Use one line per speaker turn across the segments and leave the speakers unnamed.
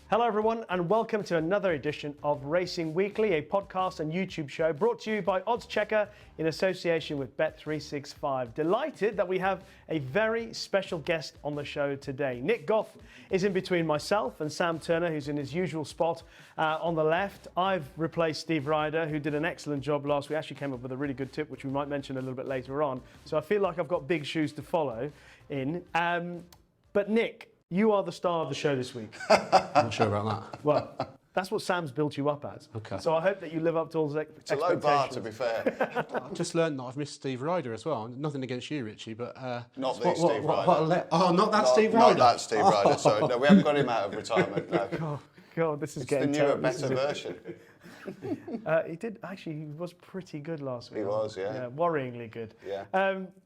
Hello everyone and welcome to another edition of Racing Weekly, a podcast and YouTube show brought to you by oddschecker in association with Bet365. Delighted that we have a very special guest on the show today. Nick Goff is in between myself and Sam Turner, who's in his usual spot on the left. I've replaced Steve Ryder, who did an excellent job last week. Actually came up with a really good tip, which we might mention a little bit later on. So I feel like I've got big shoes to follow in. But Nick, you are the star of the show this week.
I'm not sure about that.
Well, that's what Sam's built you up as.
Okay.
So I hope that you live up to all his
It's a low bar, to be fair.
I've just learned that I've missed Steve Ryder as well. Nothing against you, Richie, but...
Not the Steve Ryder.
Not that Steve Ryder?
Not that Steve Ryder, sorry. No, we haven't got him out of retirement, no.
God, this is
It's
getting
the newer,
terrible.
better version.
He was pretty good last week.
He was, yeah.
Worryingly good.
Yeah.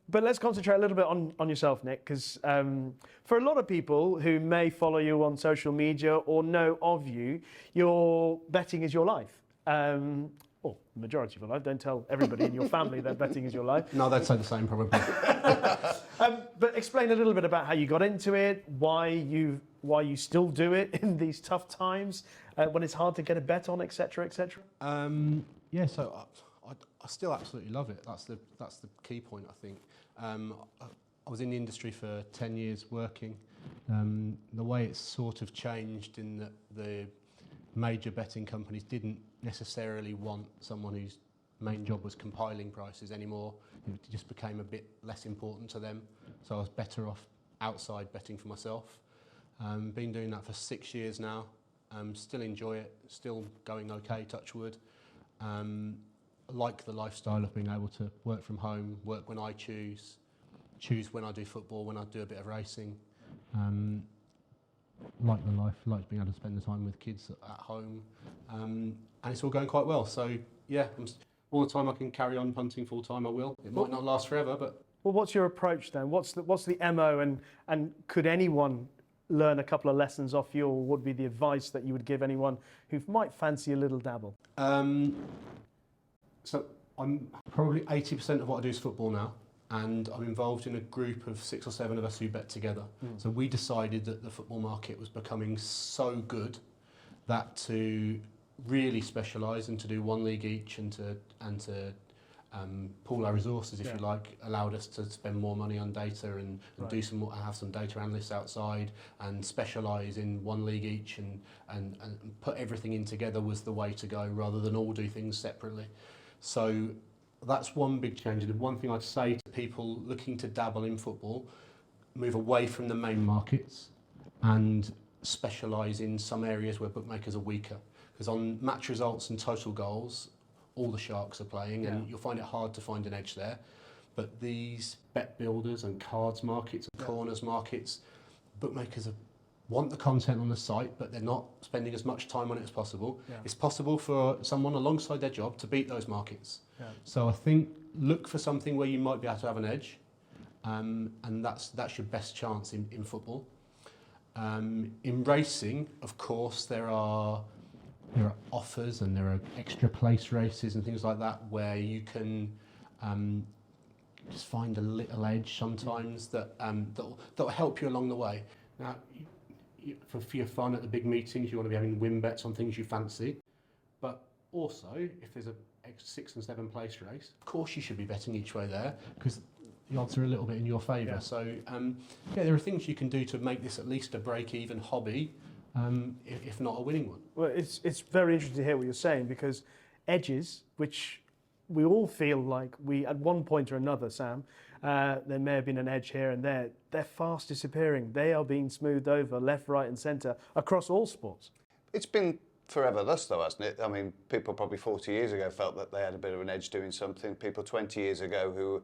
But let's concentrate a little bit on yourself, Nick, because for a lot of people who may follow you on social media or know of you, your betting is your life. Well, the majority of your life. Don't tell everybody in your family that betting is your life.
No, they'd say the same probably.
But explain a little bit about how you got into it, why you still do it in these tough times, when it's hard to get a bet on, etc., etc.
Yeah, so I still absolutely love it. That's the key point, I think. I was in the industry for 10 years working. The way it's sort of changed in that the major betting companies didn't necessarily want someone whose main job was compiling prices anymore. It just became a bit less important to them. So I was better off outside betting for myself. Been doing that for 6 years now. Still enjoy it, still going okay, touch wood. Like the lifestyle of being able to work from home, work when I choose when I do football, when I do a bit of racing. Like the life, like being able to spend the time with kids at home. And it's all going quite well. So yeah, all the time I can carry on punting full time, I will. It might not last forever, but...
Well, what's your approach then? What's the MO and could anyone learn a couple of lessons off you, or what would be the advice that you would give anyone who might fancy a little dabble?
So I'm probably 80% of what I do is football now, and I'm involved in a group of 6 or 7 of us who bet together. So we decided that the football market was becoming so good that to really specialise and to do one league each and to pool our resources, if you like, allowed us to spend more money on data and do some more, have some data analysts outside and specialise in one league each and put everything in together was the way to go rather than all do things separately. So that's one big change. And one thing I'd say to people looking to dabble in football, move away from the main markets and specialise in some areas where bookmakers are weaker. Because on match results and total goals, all the sharks are playing, and you'll find it hard to find an edge there. But these bet builders and cards markets and corners markets, bookmakers want the content on the site, but they're not spending as much time on it as possible. Yeah. It's possible for someone alongside their job to beat those markets. Yeah. So I think look for something where you might be able to have an edge, and that's your best chance in football. In racing, of course, there are offers and there are extra place races and things like that where you can just find a little edge sometimes that'll help you along the way. Now, for your fun at the big meetings, you want to be having win bets on things you fancy, but also if there's a 6 and 7 place race, of course you should be betting each way there because the odds are a little bit in your favour. Yeah. So there are things you can do to make this at least a break-even hobby. If not a winning one. Well,
it's very interesting to hear what you're saying because edges, which we all feel like we, at one point or another, Sam, there may have been an edge here and there, they're fast disappearing. They are being smoothed over left, right and centre across all sports.
It's been forever thus though, hasn't it? I mean, people probably 40 years ago felt that they had a bit of an edge doing something. People 20 years ago who,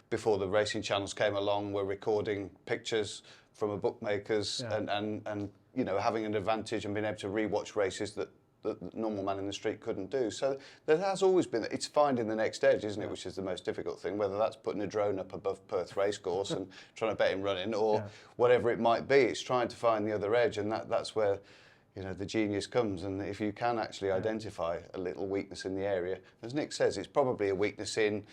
before the racing channels came along, were recording pictures from a bookmakers and you know, having an advantage and being able to re-watch races that the normal man in the street couldn't do. So there has always been, it's finding the next edge, isn't it, which is the most difficult thing, whether that's putting a drone up above Perth racecourse and trying to bet him running or whatever it might be. It's trying to find the other edge, and that's where, you know, the genius comes. And if you can actually identify a little weakness in the area, as Nick says, it's probably a weakness in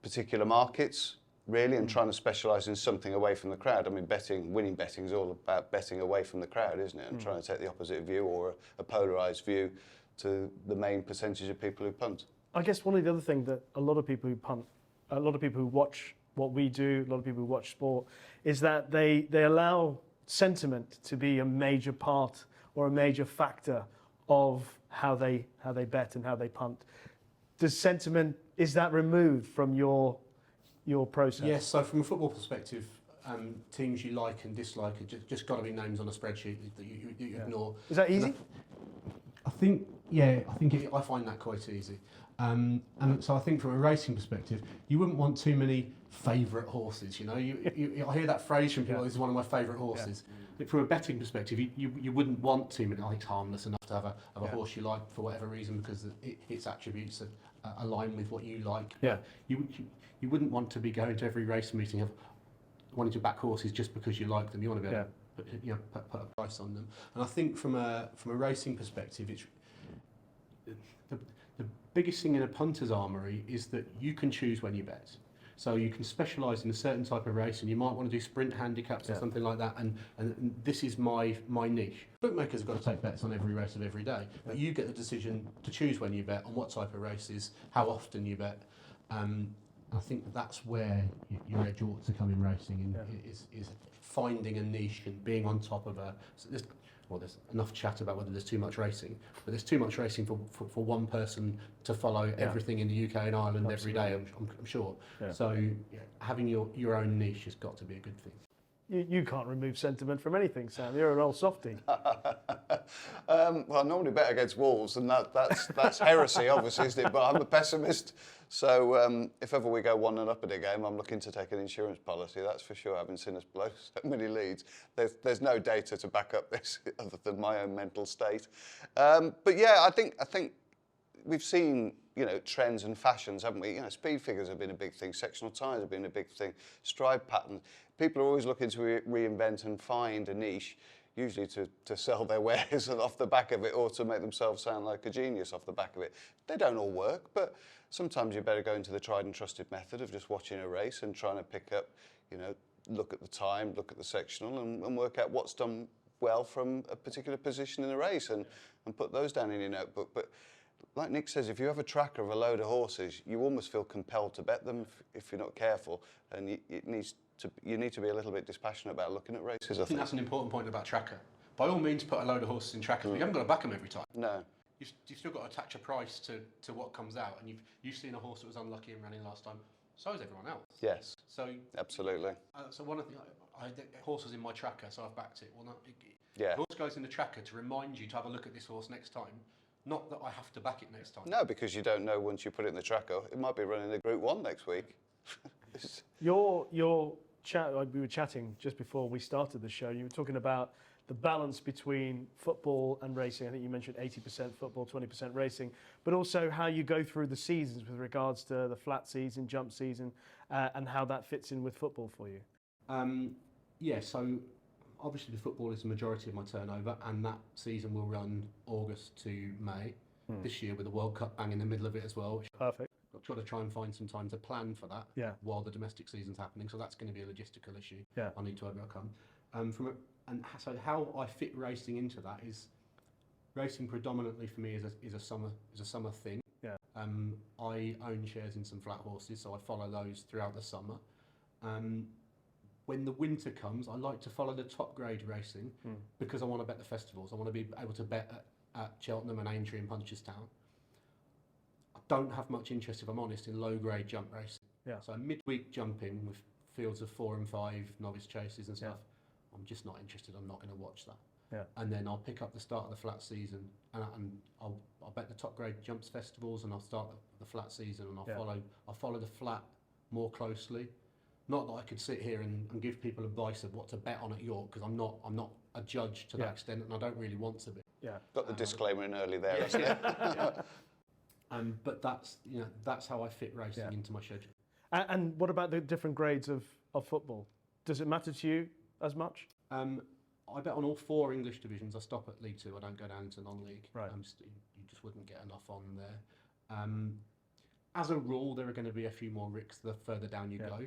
particular markets. really, and trying to specialise in something away from the crowd. I mean, winning betting is all about betting away from the crowd, isn't it? And trying to take the opposite view, or a polarised view, to the main percentage of people who punt.
I guess one of the other things that a lot of people who punt, a lot of people who watch what we do, a lot of people who watch sport, is that they allow sentiment to be a major part or a major factor of how they bet and how they punt. Does sentiment, is that removed from your process?
Yes, so from a football perspective, teams you like and dislike are just got to be names on a spreadsheet that you ignore.
Is that easy?
I think I find that quite easy. And so I think from a racing perspective, you wouldn't want too many favourite horses. You know, I hear that phrase from people. This is one of my favourite horses. Yeah. From a betting perspective, you wouldn't want too many. I think it's harmless enough to have a horse you like for whatever reason, because its attributes align with what you like.
Yeah.
You wouldn't want to be going to every race meeting wanting to back horses just because you like them. You want to be able to put a price on them. And I think from a racing perspective, it's the biggest thing in a punter's armoury is that you can choose when you bet. So you can specialise in a certain type of race, and you might want to do sprint handicaps or something like that. And this is my niche. Bookmakers have got to take bets on every race of every day, but you get the decision to choose when you bet, on what type of races, how often you bet. I think that's where your edge ought to come in racing, is finding a niche and being on top of there's enough chat about whether there's too much racing, but there's too much racing for one person to follow everything in the UK and Ireland every day, I'm sure. Yeah. So having your own niche has got to be a good thing.
You can't remove sentiment from anything, Sam. You're an old softie.
Well, I normally bet against Wolves, and that's heresy, obviously, isn't it? But I'm a pessimist. So if ever we go 1-0 up in a game, I'm looking to take an insurance policy, that's for sure, having seen us blow so many leads. There's no data to back up this other than my own mental state. But yeah, I think we've seen, trends and fashions, haven't we? Speed figures have been a big thing. Sectional tyres have been a big thing. Stride patterns. People are always looking to reinvent and find a niche, usually to sell their wares off the back of it, or to make themselves sound like a genius off the back of it. They don't all work, but sometimes you better go into the tried and trusted method of just watching a race and trying to pick up, look at the time, look at the sectional, and work out what's done well from a particular position in the race, and put those down in your notebook. But like Nick says, if you have a tracker of a load of horses, you almost feel compelled to bet them if you're not careful, and you need to be a little bit dispassionate about looking at races.
I think that's an important point about tracker. By all means, put a load of horses in tracker, but you haven't got to back them every time.
No.
You've still got to attach a price to what comes out, and you've seen a horse that was unlucky in running last time. So is everyone else.
Yes.
So
absolutely.
So one of the horse was in my tracker, so I've backed it. Well,
the
horse goes in the tracker to remind you to have a look at this horse next time. Not that I have to back it next time.
No, because you don't know once you put it in the tracker. It might be running the Group 1 next week.
Your chat, we were chatting just before we started the show. You were talking about the balance between football and racing. I think you mentioned 80% football, 20% racing, but also how you go through the seasons with regards to the flat season, jump season, and how that fits in with football for you.
So obviously the football is the majority of my turnover, and that season will run August to May this year, with the World Cup bang in the middle of it as well.
Perfect.
I'll try and find some time to plan for that while the domestic season's happening, so that's going to be a logistical issue I need to overcome. So how I fit racing into that is, racing predominantly for me is a summer thing.
Yeah.
I own shares in some flat horses, so I follow those throughout the summer. When the winter comes, I like to follow the top grade racing because I want to bet the festivals. I want to be able to bet at Cheltenham and Aintree and Punchestown. I don't have much interest, if I'm honest, in low grade jump racing.
Yeah.
So midweek jumping with fields of 4 and 5 novice chases and stuff, I'm just not interested. I'm not going to watch that.
Yeah.
And then I'll pick up the start of the flat season, and I'll bet the top grade jumps festivals, and I'll start the flat season, and I'll follow the flat more closely. Not that I could sit here and give people advice of what to bet on at York, because I'm not a judge to that extent, and I don't really want to be.
Yeah.
Got the disclaimer in early there, hasn't it?
But that's how I fit racing into my schedule.
And what about the different grades of football? Does it matter to you as much?
I bet on all 4 English divisions. I stop at League 2. I don't go down into non-league.
Right.
You just wouldn't get enough on there. As a rule, there are going to be a few more ricks the further down you go.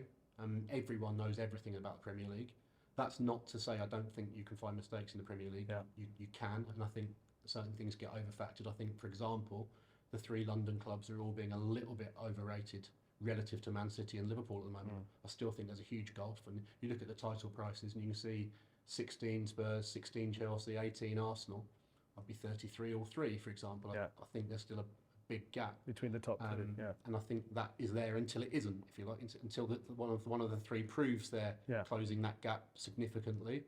Everyone knows everything about the Premier League. That's not to say I don't think you can find mistakes in the Premier League.
Yeah.
You can, and I think certain things get overfactored. I think, for example, the 3 London clubs are all being a little bit overrated relative to Man City and Liverpool at the moment. I still think there's a huge gulf, and you look at the title prices and you can see 16 Spurs, 16 Chelsea, 18 Arsenal. I'd be 33 all 3, for example.
Yeah.
I think there's still a big gap
between the top 2. Yeah.
And I think that is there until it isn't, if you like, until one of the 3 proves they're closing that gap significantly.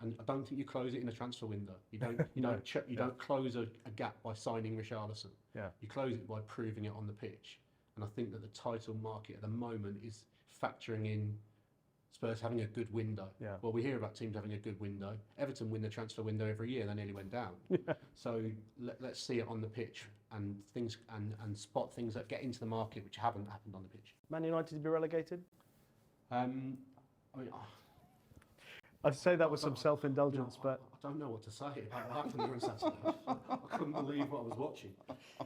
And I don't think you close it in a transfer window. You don't don't close a gap by signing Richarlison.
Yeah.
You close it by proving it on the pitch. And I think that the title market at the moment is factoring in Spurs having a good window.
Yeah.
Well, we hear about teams having a good window. Everton win the transfer window every year. They nearly went down. So let's see it on the pitch and things and spot things that get into the market which haven't happened on the pitch.
Man United to be relegated?
I mean,
I'd say that was some self-indulgence, but
I don't know what to say about that from the Saturday. I couldn't believe what I was watching.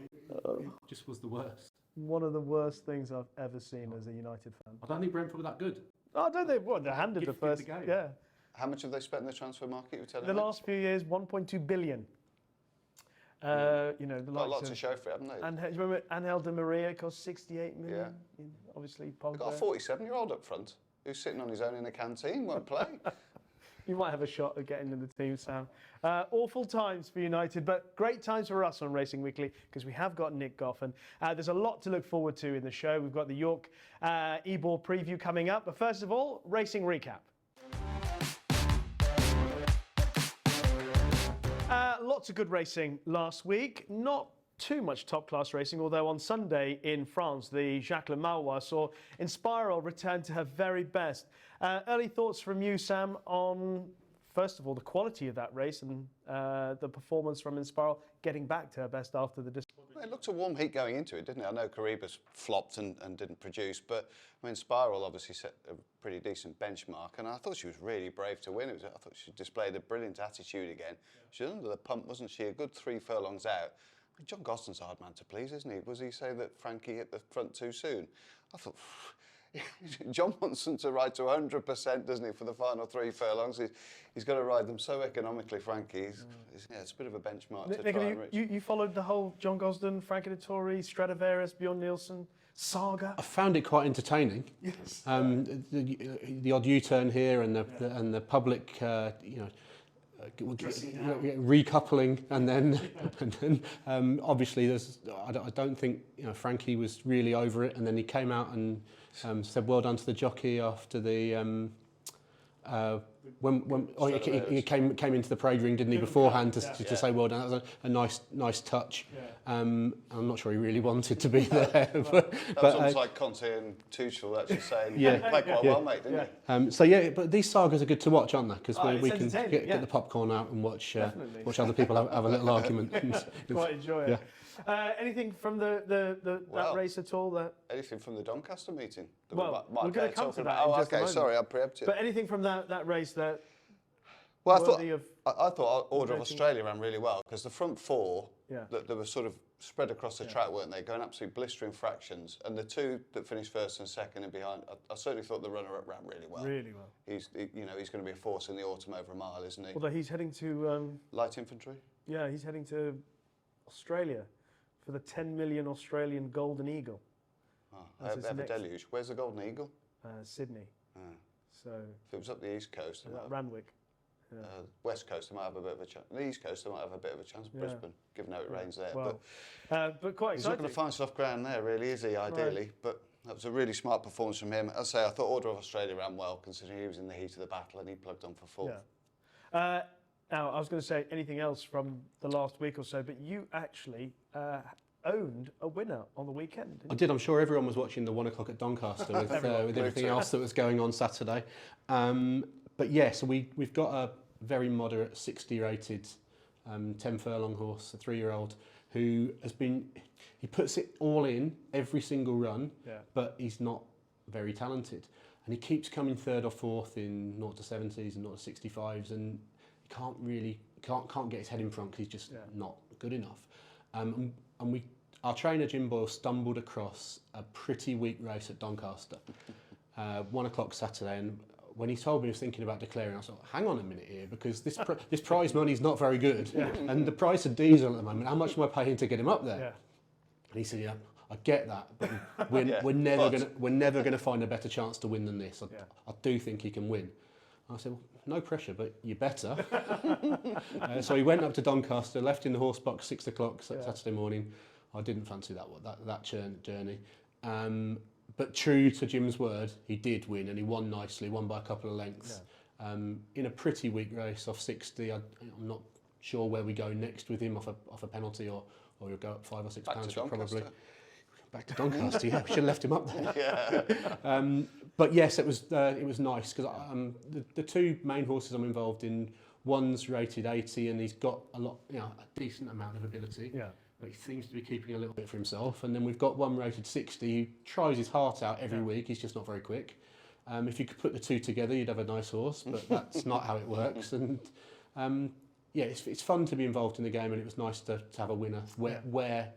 It just was the worst.
One of the worst things I've ever seen as a United fan.
I don't think Brentford were that good.
Oh, don't they? What, they handed the first
game.
Yeah.
How much have they spent in the transfer market? You telling
The
me?
last few years, 1.2 billion. You know, the
Got
likes
lots to
of,
show for it, haven't they?
and you remember Angel Di Maria cost 68 million.
Yeah.
Obviously,
They've got a
Pogba.
47-year-old up front who's sitting on his own in the canteen, won't play.
You might have a shot at getting in the team, Sam. Awful times for United, but great times for us on Racing Weekly because we have got Nick Goff, and there's a lot to look forward to in the show. We've got the York Ebor preview coming up, but first of all, racing recap. Lots of good racing last week. Not too much top-class racing, although on Sunday in France, the Jacques Le Marois saw Inspiral return to her very best. Early thoughts from you, Sam, on, first of all, the quality of that race and the performance from Inspiral getting back to her best after the disappointment.
Well, it looked a warm heat going into it, didn't it? I know Kariba's flopped and didn't produce, but I mean, Spiral obviously set a pretty decent benchmark, and I thought she was really brave to win. I thought she displayed a brilliant attitude again. She was under the pump, wasn't she? A good 3 furlongs out. I mean, John Gosden's a hard man to please, isn't he? Was he say that Frankie hit the front too soon? I thought, John wants them to ride to 100%, doesn't he, for the final 3 furlongs? He's got to ride them so economically, Frankie. Yeah, it's a bit of a benchmark to
Nick,
try and reach.
you followed the whole John Gosden, Frankie Dettori, Stradivarius, Bjorn Nielsen saga.
I found it quite entertaining.
Yes.
The odd U-turn here and the public, recoupling, and then obviously there's. I don't think Frankie was really over it, and then he came out and said well done to the jockey after the. He came into the parade ring, didn't he, beforehand to say well done. That was a nice touch.
Yeah.
I'm not sure he really wanted to be there. but
That was almost like Conte and Tuchel actually saying, "You played quite well, mate, didn't you?"
But these sagas are good to watch, aren't they? Because we can
entertaining,
get the popcorn out and watch other people have a little argument.
Quite enjoy it. Anything from that race at all?
Anything from the Doncaster meeting? That
Well,
we might
we're going to
get
come
talking
to that
about?
in
Oh,
just a
okay,
moment.
sorry, I preempted.
But anything from that race that
Well,
worthy of
I thought Order of
racing?
Australia ran really well because the front 4
Yeah.
that they were sort of spread across the track, weren't they? Going absolutely blistering fractions, and the 2 that finished first and second and behind, I certainly thought the runner-up ran really well.
really well?
He's going to be a force in the autumn over a mile, isn't he?
Although he's heading to
Light infantry.
he's heading to Australia for the 10 million Australian Golden Eagle.
Oh,
That's
they
his
have a
next-
deluge. Where's the Golden Eagle?
Sydney.
Oh.
So
If it was up the East Coast, they might have-
Randwick.
West Coast, they might have a bit of a chance. The East Coast, they might have a bit of a chance. Brisbane, given how it rains there.
Well, but quite
He's not
exciting.
going to find soft ground there, really, is he, ideally? But that was a really smart performance from him. As I say, I thought Order of Australia ran well, considering he was in the heat of the battle and he plugged on for 4th.
Yeah. Now, I was going to say anything else from the last week or so, but you actually owned a winner on the weekend, didn't
I did. I'm sure everyone was watching the 1 o'clock at Doncaster with everything else that was going on Saturday. But yeah, so we've got a very moderate 60 rated 10 furlong horse, a 3-year-old, who he puts it all in every single run, but he's not very talented. And he keeps coming 3rd or 4th in 0 to 70s and 0 to 65s, and he can't get his head in front because he's just not good enough. Our trainer Jim Boyle stumbled across a pretty weak race at Doncaster. 1 o'clock Saturday, and when he told me he was thinking about declaring, I thought, hang on a minute here, because this this prize money is not very good, and the price of diesel at the moment, how much am I paying to get him up there?
Yeah.
And he said, yeah, I get that, but we're never gonna find a better chance to win than this. I do think he can win. I said, well, no pressure, but you better. So he went up to Doncaster, left in the horse box 6 o'clock Saturday morning. I didn't fancy that journey. But true to Jim's word, he did win, and he won nicely, won by a couple of lengths. Yeah. In a pretty weak race off 60, I'm not sure where we go next with him, off a penalty, or we'll go up £5 or £6 probably. Back to Doncaster, yeah, we should have left him up there. Yeah. But yes, it was nice, because the two main horses I'm involved in, one's rated 80, and he's got a decent amount of ability. Yeah. But he seems to be keeping a little bit for himself. And then we've got one rated 60 who tries his heart out every week. He's just not very quick. If you could put the two together, you'd have a nice horse, but that's not how it works. And it's fun to be involved in the game, and it was nice to have a winner where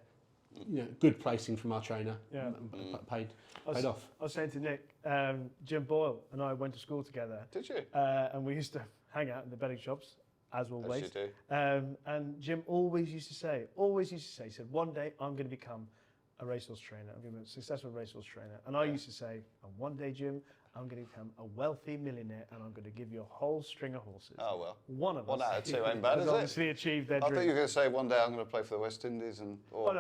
good placing from our trainer paid off.
I was saying to Nick, Jim Boyle and I went to school together.
Did you?
And we used to hang out in the betting shops, as always.
As you do.
And Jim always used to say, he said, one day I'm going to become a racehorse trainer. I'm going to be a successful racehorse trainer. And I used to say, and one day, Jim, I'm going to become a wealthy millionaire, and I'm going to give you a whole string of horses.
Oh, well.
One
out of two ain't bad, is it?
Obviously achieved their dream.
I thought you were going to say one day I'm going to play for the West Indies or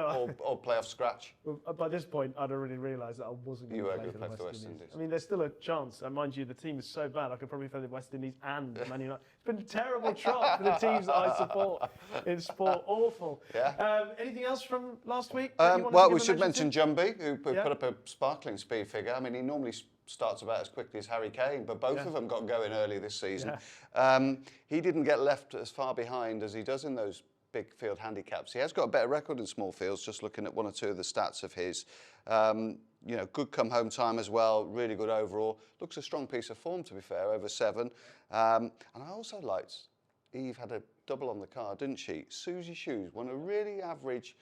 play off scratch.
Well, by this point, I'd already realised that I wasn't going to play for the West Indies. I mean, there's still a chance. And mind you, the team is so bad, I could probably play the West Indies and Man United. It's been a terrible trot for the teams that I support in sport. Awful.
Yeah.
Anything else from last week?
Well, we should mention Jumby, who put up a sparkling speed figure. I mean, he normally starts about as quickly as Harry Kane, but both of them got going early this season. Yeah. He didn't get left as far behind as he does in those big field handicaps. He has got a better record in small fields, just looking at one or two of the stats of his. Good come home time as well, really good overall. Looks a strong piece of form, to be fair, over 7. And I also liked, Eve had a double on the card, didn't she? Susie Shoes won a really average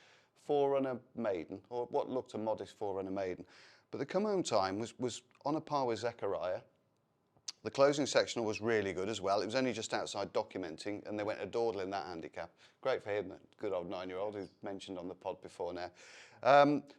4-runner maiden, or what looked a modest 4-runner maiden. But the come home time was on a par with Zechariah. The closing sectional was really good as well. It was only just outside documenting, and they went a dawdle in that handicap. Great for him, that good old 9-year-old who's mentioned on the pod before now.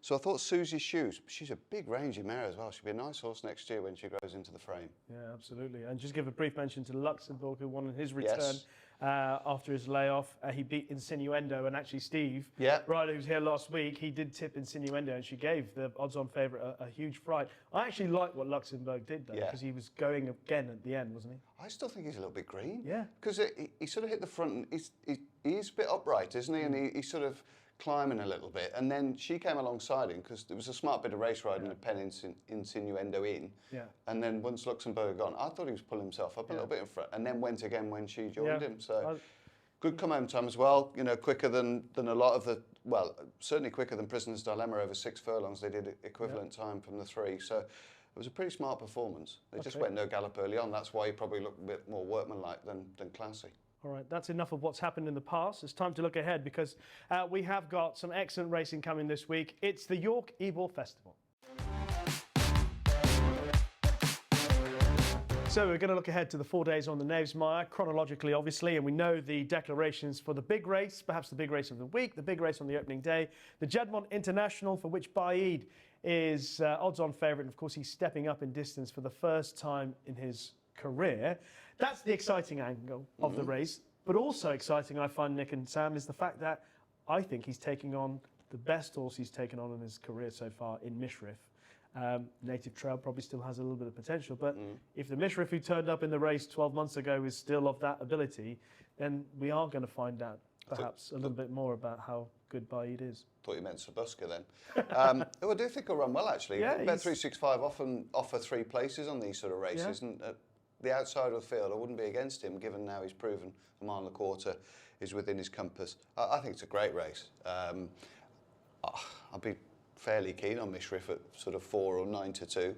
So I thought Susie Shoes, she's a big rangy mare as well. She'll be a nice horse next year when she grows into the frame. Yeah,
absolutely. And just give a brief mention to Luxembourg, who won in his return. Yes. After his layoff, he beat Insinuendo, and actually Steve, Ryder, who was here last week, he did tip Insinuendo, and she gave the odds-on favourite a huge fright. I actually like what Luxembourg did, though, because he was going again at the end, wasn't he?
I still think he's a little bit green.
Yeah.
Because he sort of hit the front, and he's a bit upright, isn't he? And he's sort of climbing a little bit, and then she came alongside him because it was a smart bit of race riding to pen Insinuendo in. Yeah. And then once Luxembourg had gone, I thought he was pulling himself up a little bit in front, and then went again when she joined him. So good come home time as well. Quicker than a lot of the, well, certainly quicker than Prisoner's Dilemma over 6 furlongs. They did equivalent time from the 3. So it was a pretty smart performance. They just went no gallop early on. That's why he probably looked a bit more workmanlike than classy.
All right, that's enough of what's happened in the past. It's time to look ahead, because we have got some excellent racing coming this week. It's the York Ebor Festival. So we're going to look ahead to the 4 days on the Knavesmire, chronologically, obviously, and we know the declarations for the big race, perhaps the big race of the week, the big race on the opening day, the Juddmonte International, for which Baid is odds-on favourite, and of course he's stepping up in distance for the first time in his career. That's the exciting angle of the race. But also exciting, I find, Nick and Sam, is the fact that I think he's taking on the best horse he's taken on in his career so far in Mishrif. Native Trail probably still has a little bit of potential, but if the Mishrif who turned up in the race 12 months ago is still of that ability, then we are going to find out perhaps a little bit more about how good Baid is.
Thought you meant Sabuska then. I do think he'll run well, actually.
Yeah,
Bet365 often offer 3 places on these sort of races, and the outside of the field, I wouldn't be against him, given now he's proven a mile and a quarter is within his compass. I think it's a great race. I'd be fairly keen on Mishrif at sort of 4 or 9 to 2,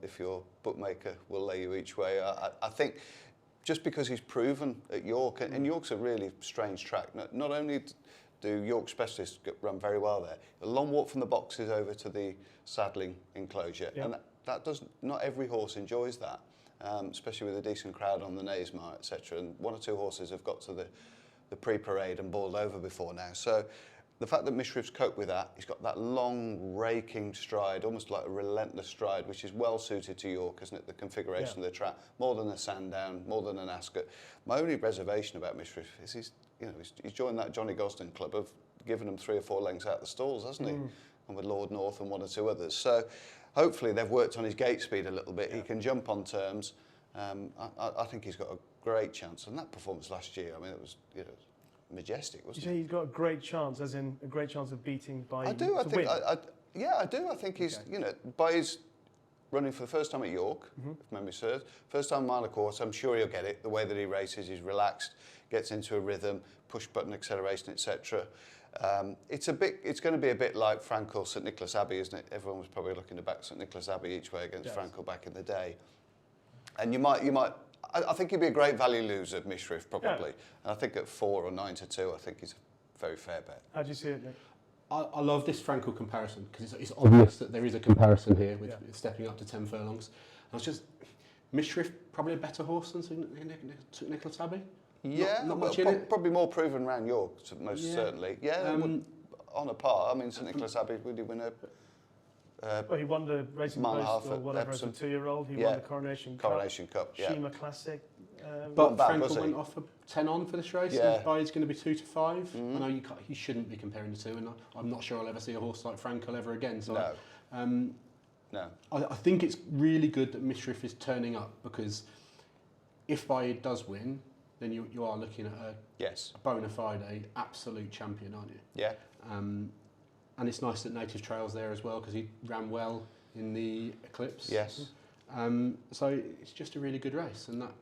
if your bookmaker will lay you each way. I think just because he's proven at York, and York's a really strange track. Not only do York specialists run very well there, a long walk from the boxes over to the saddling enclosure, and not every horse enjoys that, especially with a decent crowd on the Naysmar, etc. And one or two horses have got to the pre-parade and bowled over before now. So the fact that Mishriff's coped with that, he's got that long, raking stride, almost like a relentless stride, which is well suited to York, isn't it? The configuration of the track, more than a Sandown, more than an Ascot. My only reservation about Mishriff is he's joined that Johnny Gosden club of giving them 3 or 4 lengths out the stalls, hasn't he? And with Lord North and 1 or 2 others. So hopefully they've worked on his gate speed a little bit. Yeah. He can jump on terms. I think he's got a great chance. And that performance last year, I mean, it was majestic, wasn't it?
You say he's got a great chance, as in a great chance of beating Baid?
I do. I do. I think he's, Baid's running for the first time at York, if memory serves. First time mile a course. I'm sure he'll get it. The way that he races, he's relaxed, gets into a rhythm, push button acceleration, etc. It's going to be a bit like Frankel St Nicholas Abbey, isn't it? Everyone was probably looking to back St Nicholas Abbey each way against Frankel back in the day. And you might. I think he'd be a great value loser, Mishriff, probably. Yeah. And I think at 4 or 9 to 2, I think he's a very fair bet.
How do you see it, Nick?
I love this Frankel comparison because it's obvious that there is a comparison here with stepping up to 10 furlongs. And it's just Mishriff probably a better horse than St Nicholas Abbey.
Yeah,
not much in it.
Probably more proven around York, most certainly. Yeah, on a par. I mean, St Nicholas Abbey, would he win a?
Well, he won the Racing Post or whatever as a 2-year-old. He won the Coronation Cup.
Yeah.
Shima Classic.
But Frankel went off for 10 on for this race. Yeah. And Baid's going to be 2 to 5. I know you shouldn't be comparing the two, and I'm not sure I'll ever see a horse like Frankel ever again. So
no. No.
I think it's really good that Mishriff is turning up, because if Baid does win, then you are looking at a bona fide absolute champion, aren't you?
Yeah.
And it's nice that Native Trail's there as well, because he ran well in the Eclipse.
Yes.
So it's just a really good race, and that.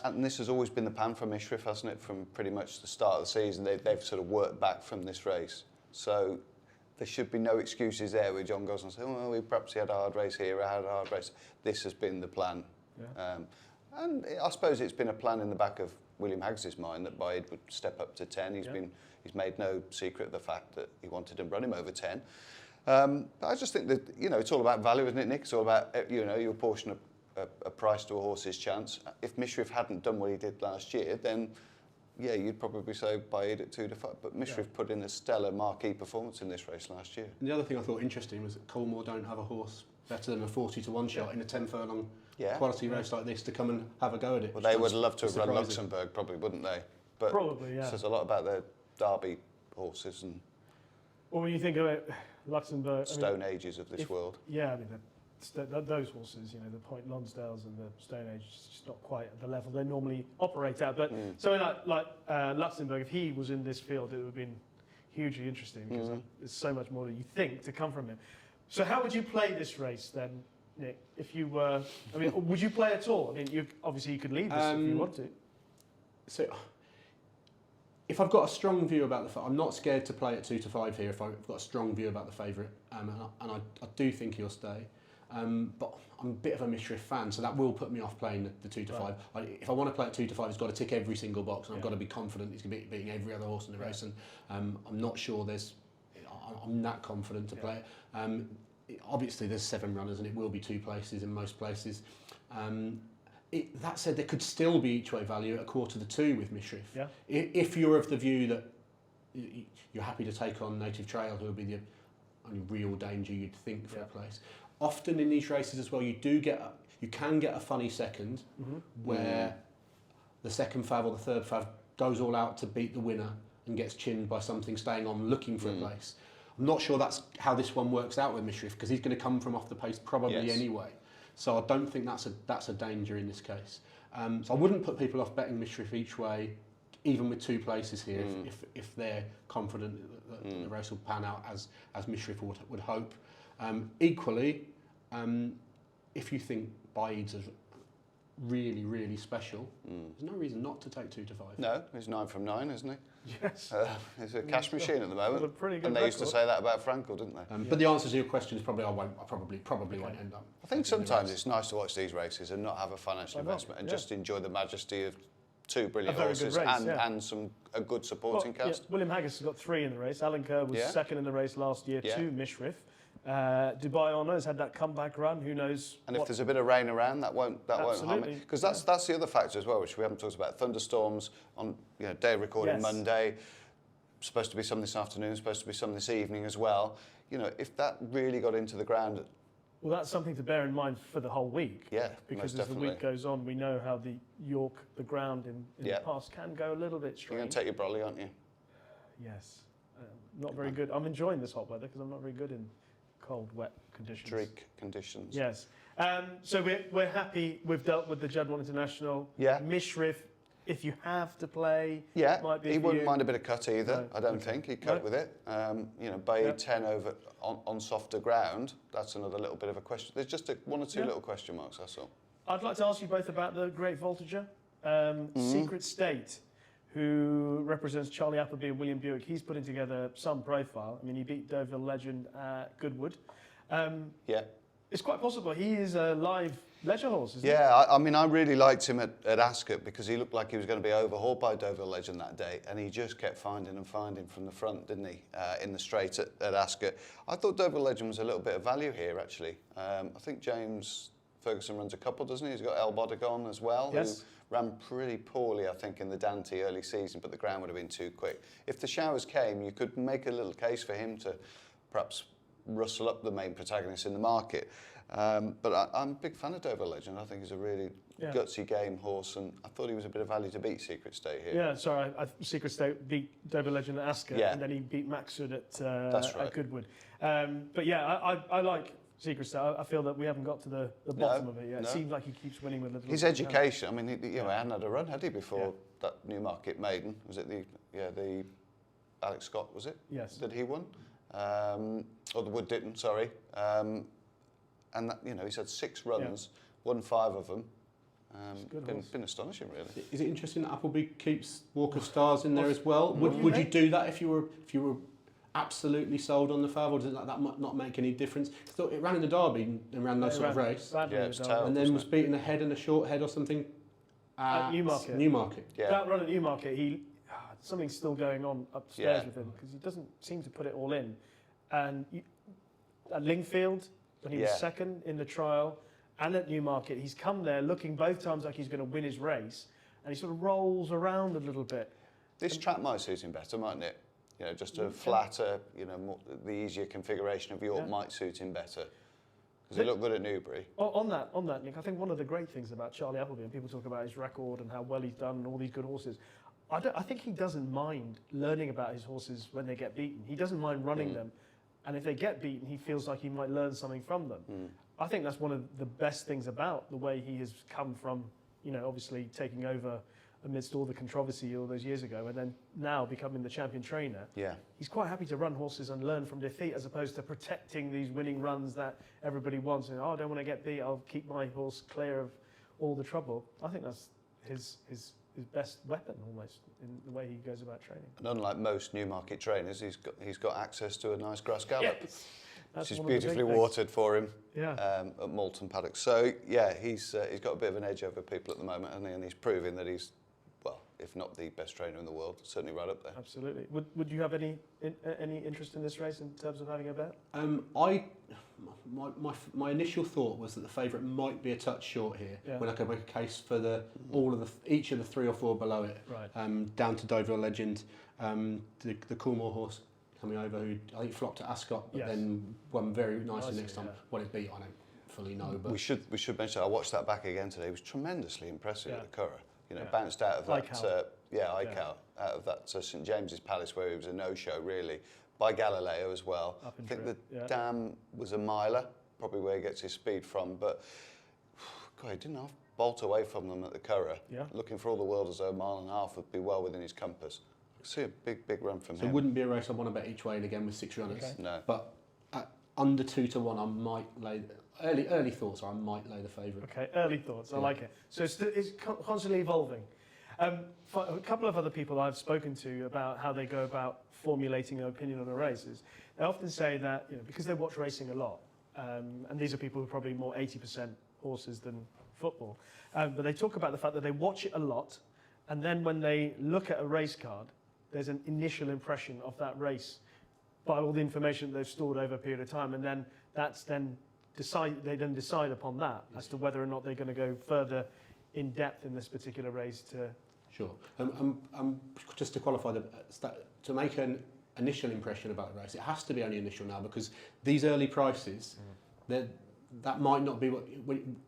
And this has always been the plan for Mishriff, hasn't it? From pretty much the start of the season, they've sort of worked back from this race. So there should be no excuses there where John goes and says, "Oh, well, he had a hard race here, I had a hard race." This has been the plan. Yeah. And I suppose it's been a plan in the back of William Haggs's mind that Baid would step up to 10. He's made no secret of the fact that he wanted to run him over 10. But I just think that, it's all about value, isn't it, Nick? It's all about, you apportion a price to a horse's chance. If Mishriff hadn't done what he did last year, then, you'd probably say Baid at 2 to 5. But Mishriff put in a stellar marquee performance in this race last year.
And the other thing I thought interesting was that Colmore don't have a horse better than a 40 to 1 shot in a 10 furlong quality race like this to come and have a go at it.
Well, they would love to have run Luxembourg, probably, wouldn't they? But
probably, yeah.
It says a lot about their Derby horses and.
Well, when you think of it, Luxembourg.
Stone Ages of this world.
Yeah, I mean, those horses, the Point Lonsdales and the Stone Age, is just not quite at the level they normally operate at. But something like Luxembourg, if he was in this field, it would have been hugely interesting, because there's so much more that you think to come from him. So how would you play this race then, Nick? If you were, would you play at all? I mean, obviously you could leave this if you want to.
So, if I've got a strong view about I'm not scared to play at 2 to 5 here if I've got a strong view about the favourite, and I do think he'll stay. But I'm a bit of a Mishriff fan, so that will put me off playing the 2 to 5. If I want to play at 2 to 5, he's got to tick every single box, and I've got to be confident he's going to be beating every other horse in the race. And I'm not sure I'm that confident to play it. Obviously, there's 7 runners, and it will be 2 places in most places. That said, there could still be each way value at a 1/4 with Mishriff. Yeah. If you're of the view that you're happy to take on Native Trail, who will be the only real danger you'd think for a place. Often in these races as well, you can get a funny second where the second fav or the third fav goes all out to beat the winner and gets chinned by something staying on looking for a place. I'm not sure that's how this one works out with Mishriff, because he's going to come from off the pace probably anyway. So I don't think that's a danger in this case. So I wouldn't put people off betting Mishriff each way, even with 2 places here, if they're confident that the race will pan out as Mishriff would hope. Equally, if you think Baid's really, really special, there's no reason not to take 2 to 5.
No, he's 9 from 9, isn't he?
Yes.
He's a cash machine at the moment.
A pretty good
and they used to say that about Frankel, didn't they?
But the answer to your question is probably I probably won't end up.
I think sometimes it's nice to watch these races and not have a financial investment and just enjoy the majesty of 2 brilliant horses and a good supporting cast.
William Haggas has got 3 in the race. Alan Kerr was second in the race last year to Mishriff. Dubai Honours had that comeback run. Who knows?
And if there's a bit of rain around, that won't harm it. Because that's the other factor as well, which we haven't talked about. Thunderstorms on day of recording Monday. Supposed to be some this afternoon. Supposed to be some this evening as well. If that really got into the ground.
Well, that's something to bear in mind for the whole week.
Yeah,
because as the week goes on, we know how the ground in the past can go a little bit strange.
You're going to take your brolly, aren't you?
Yes. Not very good. I'm enjoying this hot weather because I'm not very good in cold, wet conditions.
Dreek conditions.
Yes. So we're happy we've dealt with the Juddmonte International.
Yeah.
Mishriff, if you have to play,
might be he wouldn't mind a bit of cut either. No. I don't think he'd cope with it. Bay 10 over on softer ground. That's another little bit of a question. There's just one or two little question marks. That's all.
I'd like to ask you both about the Great Voltager, Secret State, who represents Charlie Appleby and William Buick. He's putting together some profile. I mean, he beat Deauville legend Goodwood. It's quite possible he is a live leisure horse, isn't he?
Yeah, I mean, I really liked him at Ascot because he looked like he was going to be overhauled by Deauville legend that day, and he just kept finding from the front, didn't he, in the straight at Ascot. I thought Deauville legend was a little bit of value here, actually. I think James Ferguson runs a couple, doesn't he? He's got El Bodegon as well, who ran pretty poorly, I think, in the Dante early season, but the ground would have been too quick. If the showers came, you could make a little case for him to perhaps rustle up the main protagonist in the market. But I'm a big fan of Deauville legend. I think he's a really gutsy game horse, and I thought he was a bit of value to beat Secret State here. Yeah,
sorry, Secret State beat Deauville legend at Ascot, and then he beat Maxud at Goodwood. But yeah, I like Secret State. I feel that we haven't got to the bottom of it yet. It seems like he keeps winning with little.
His education. I mean, he hadn't had a run, had he, before that Newmarket maiden? Was it the Alex Scott? Was it?
Yes.
That he won, or the Wood Ditton? Sorry. And that, he's had 6 runs, won 5 of them. Been astonishing, really.
Is it interesting that Appleby keeps Walk of Stars in there as well? Would you do that if you were absolutely sold on the favour, or does that not make any difference? I thought it ran in the Derby and ran that sort of race. And then was beaten a head and a short head or something at Newmarket.
Yeah. That run at Newmarket, something's still going on upstairs with him because he doesn't seem to put it all in. And at Lingfield, when he was second in the trial, and at Newmarket, he's come there looking both times like he's going to win his race, and he sort of rolls around a little bit.
This track might suit him better, mightn't it? Just a flatter, the easier configuration of York might suit him better. Because he looked good at Newbury.
On that, Nick, I think one of the great things about Charlie Appleby, and people talk about his record and how well he's done and all these good horses, I think he doesn't mind learning about his horses when they get beaten. He doesn't mind running them. And if they get beaten, he feels like he might learn something from them. I think that's one of the best things about the way he has come from, obviously taking over amidst all the controversy all those years ago, and then now becoming the champion trainer.
Yeah.
He's quite happy to run horses and learn from defeat, as opposed to protecting these winning runs that everybody wants. And, I don't want to get beat, I'll keep my horse clear of all the trouble. I think that's his best weapon, almost, in the way he goes about training.
And unlike most Newmarket trainers, he's got access to a nice grass gallop, which is beautifully watered for him at Moulton Paddock. So he's got a bit of an edge over people at the moment, and he's proving that he's, well, if not the best trainer in the world, certainly right up there.
Absolutely. Would you have any interest in this race in terms of having a bet?
My initial thought was that the favourite might be a touch short here when I could make a case for each of the 3 or 4 below it, down to Deauville legend, the Coolmore horse coming over, who I think flopped at Ascot, but then won very nicely next time. What it beat, I don't fully know. But
we should mention, I watched that back again today. It was tremendously impressive at the Curragh. Bounced out of that, out of that St James's Palace, where it was a no-show really, by Galileo as well. I think the Dam was a miler, probably where he gets his speed from, but God, he didn't bolt away from them at the Curragh. Looking for all the world as though a mile and a half would be well within his compass. I see a big run from him.
So it wouldn't be a race I want to bet each way and again with 6 runners.
No.
But at under 2 to 1, I might lay. Early thoughts, I might lay the favourite.
Okay, early thoughts. I like it. So it's constantly evolving. For a couple of other people I've spoken to about how they go about formulating an opinion on a race is they often say that because they watch racing a lot, and these are people who are probably more 80% horses than football, but they talk about the fact that they watch it a lot, and then when they look at a race card, there's an initial impression of that race by all the information that they've stored over a period of time, and then they then decide upon that as to whether or not they're going to go further in depth in this particular race.
Sure. Just to qualify, to make an initial impression about the race, it has to be only initial now, because these early prices, that might not be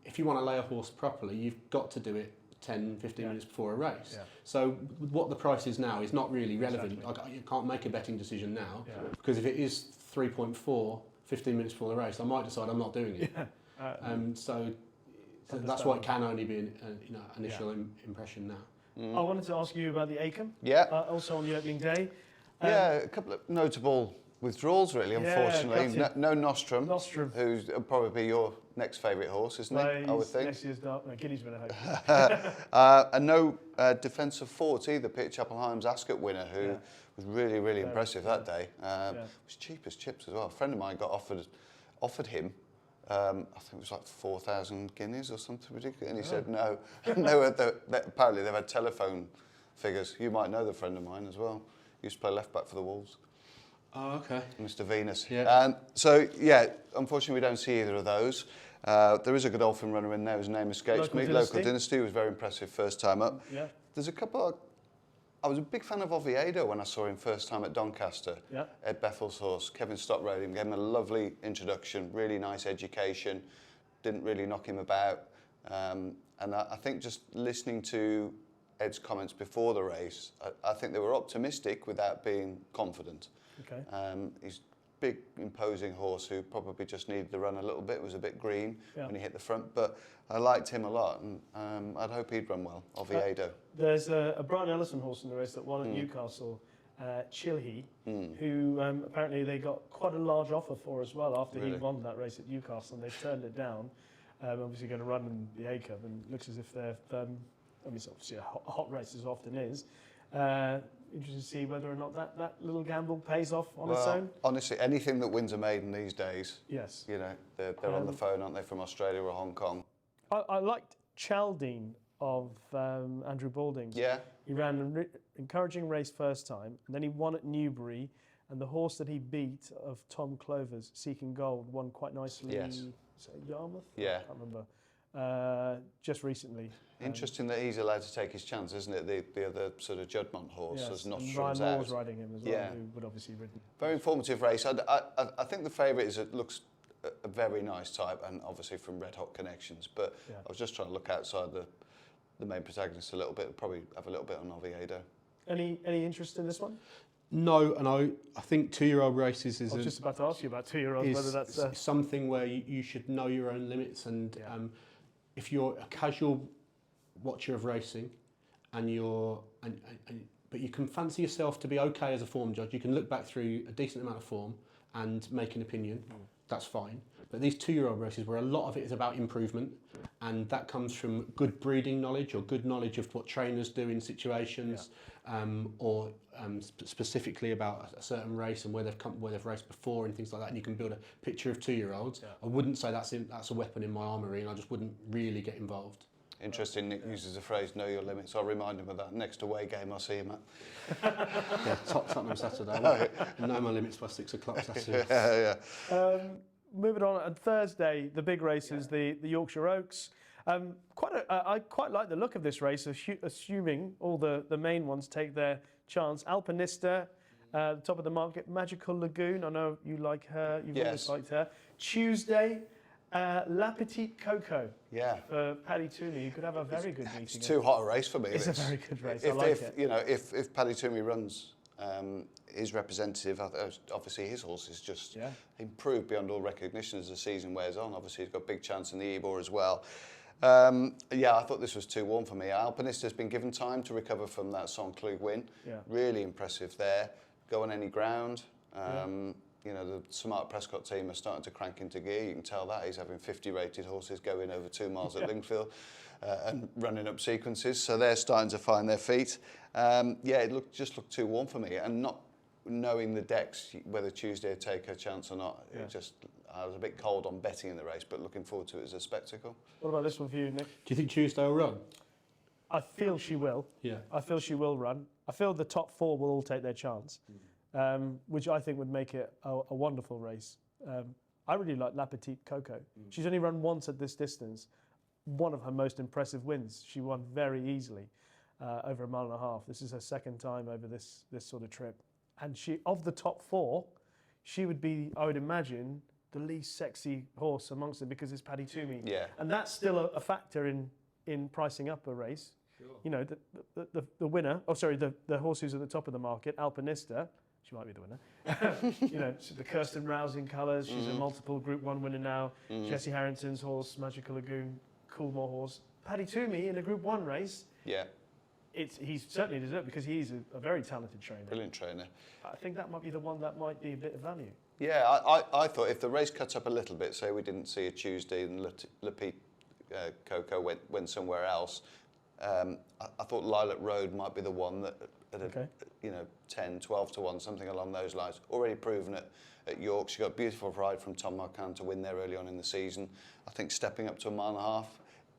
if you want to lay a horse properly, you've got to do it 10, 15 minutes before a race. Yeah. So what the price is now is not really relevant. Exactly. You can't make a betting decision now, because if it is 3.4, 15 minutes before the race, I might decide I'm not doing it. Yeah. So that's why it can only be an initial impression now.
I wanted to ask you about the Acomb.
Yeah.
Also on the opening day.
A couple of notable withdrawals, really, unfortunately. No Nostrum, who's probably your next favourite horse, isn't he? I would think.
Next year's Guinea's winner, hopefully.
And no defensive forwards either. Peter Chapelheim's Ascot winner, who was really, really impressive that day. Was cheap as chips as well. A friend of mine got offered him, I think it was like 4,000 guineas or something ridiculous, and he said no. Apparently they've had telephone figures. You might know the friend of mine as well. He used to play left back for the Wolves.
Oh, okay.
Mr. Venus.
Yeah.
Unfortunately we don't see either of those. There is a Godolphin runner in there whose name escapes me. Local Dynasty was very impressive first time up.
Yeah.
There's a couple I was a big fan of Oviedo when I saw him first time at Doncaster. Yeah. Ed Bethel's horse. Kevin Stott rode him, gave him a lovely introduction, really nice education, didn't really knock him about. And I think just listening to Ed's comments before the race, I think they were optimistic without being confident. Okay. He's a big, imposing horse who probably just needed to run a little bit, was a bit green when he hit the front, but I liked him a lot, and I'd hope he'd run well, Oviedo.
There's a Brian Ellison horse in the race that won at Newcastle, Chilhey, who apparently they got quite a large offer for as well after he won that race at Newcastle, and they turned it down. Obviously going to run in the Acomb, and it looks as if they're, it's obviously a hot race as often is. Interested to see whether or not that little gamble pays off on its own.
Honestly, anything that wins a maiden these days,
yes,
they're on the phone, aren't they, from Australia or Hong Kong?
I liked Chaldine of Andrew Balding's.
Yeah.
He ran an encouraging race first time, and then he won at Newbury, and the horse that he beat of Tom Clover's, Seeking Gold, won quite nicely.
Yes.
Is it Yarmouth?
Yeah.
I can't remember. Just recently.
Interesting that he's allowed to take his chance, isn't it? The other sort of Juddmonte horse has not
Ryan Moore's riding him as well, who would obviously ridden.
Very informative race. I think the favourite looks a very nice type, and obviously from Red Hot Connections. But I was just trying to look outside the main protagonist a little bit. Probably have a little bit on Oviedo.
Any interest in this one?
No, and I think 2-year-old races is.
I was just about to ask you about 2-year-olds. Whether that's
something where you should know your own limits, and if you're a casual watcher of racing, and but you can fancy yourself to be okay as a form judge. You can look back through a decent amount of form and make an opinion. That's fine. But these 2-year-old races, where a lot of it is about improvement, and that comes from good breeding knowledge or good knowledge of what trainers do in situations, or specifically about a certain race and where they've raced before and things like that. And you can build a picture of 2-year-olds. Yeah. I wouldn't say that's a weapon in my armoury, and I just wouldn't really get involved.
Interesting, Nick uses the phrase, know your limits. I'll remind him of that next away game I'll see him at.
Tottenham Saturday. Know my limits by 6 o'clock Saturday.
Moving on Thursday, the big races, the Yorkshire Oaks. I quite like the look of this race, assuming all the main ones take their chance. Alpinista, the top of the market, Magical Lagoon. I know you like her. You've always liked her. Tuesday, La Petite Coco.
Yeah.
For Paddy Toomey, you could have a very good meeting.
It's too hot a race for me.
It's a very good race. I like it.
If Paddy Toomey runs his representative, obviously his horse is just improved beyond all recognition as the season wears on. Obviously he's got a big chance in the Ebor as well. I thought this was too warm for me. Alpinista's been given time to recover from that Saint-Cloud win. Yeah. Really impressive there. Go on any ground. The Smart Prescott team are starting to crank into gear. You can tell that. He's having 50 rated horses going over 2 miles at Lingfield and running up sequences. So they're starting to find their feet. It just looked too warm for me. And not knowing the decks, whether Tuesday would take a chance or not, I was a bit cold on betting in the race, but looking forward to it as a spectacle.
What about this one for you, Nick?
Do you think Tuesday will run?
I feel she will. Yeah. I feel she will run. I feel the top 4 will all take their chance. which I think would make it a wonderful race. I really like La Petite Coco. She's only run once at this distance. One of her most impressive wins. She won very easily over 1.5 miles. This is her second time over this sort of trip. And she, of the top 4, she would be, I would imagine, the least sexy horse amongst them because it's Paddy Toomey.
Yeah.
And that's still a factor in pricing up a race. Sure. You know, the winner, the horse who's at the top of the market, Alpinista, she might be the winner. You know, the Kirsten Rousing colours. She's a multiple Group 1 winner now. Jesse Harrington's horse, Magical Lagoon, Coolmore horse. Paddy Toomey in a Group 1 race.
Yeah.
He's certainly deserved because he's a very talented trainer.
Brilliant trainer.
I think that might be the one that might be a bit of value.
Yeah, I thought if the race cuts up a little bit, say we didn't see a Tuesday and Le Petite Coco went somewhere else, I thought Lilac Road might be the one that, you know, 10, 12 to 1, something along those lines. Already proven at York. She got a beautiful ride from Tom Marquand to win there early on in the season. I think stepping up to 1.5 miles,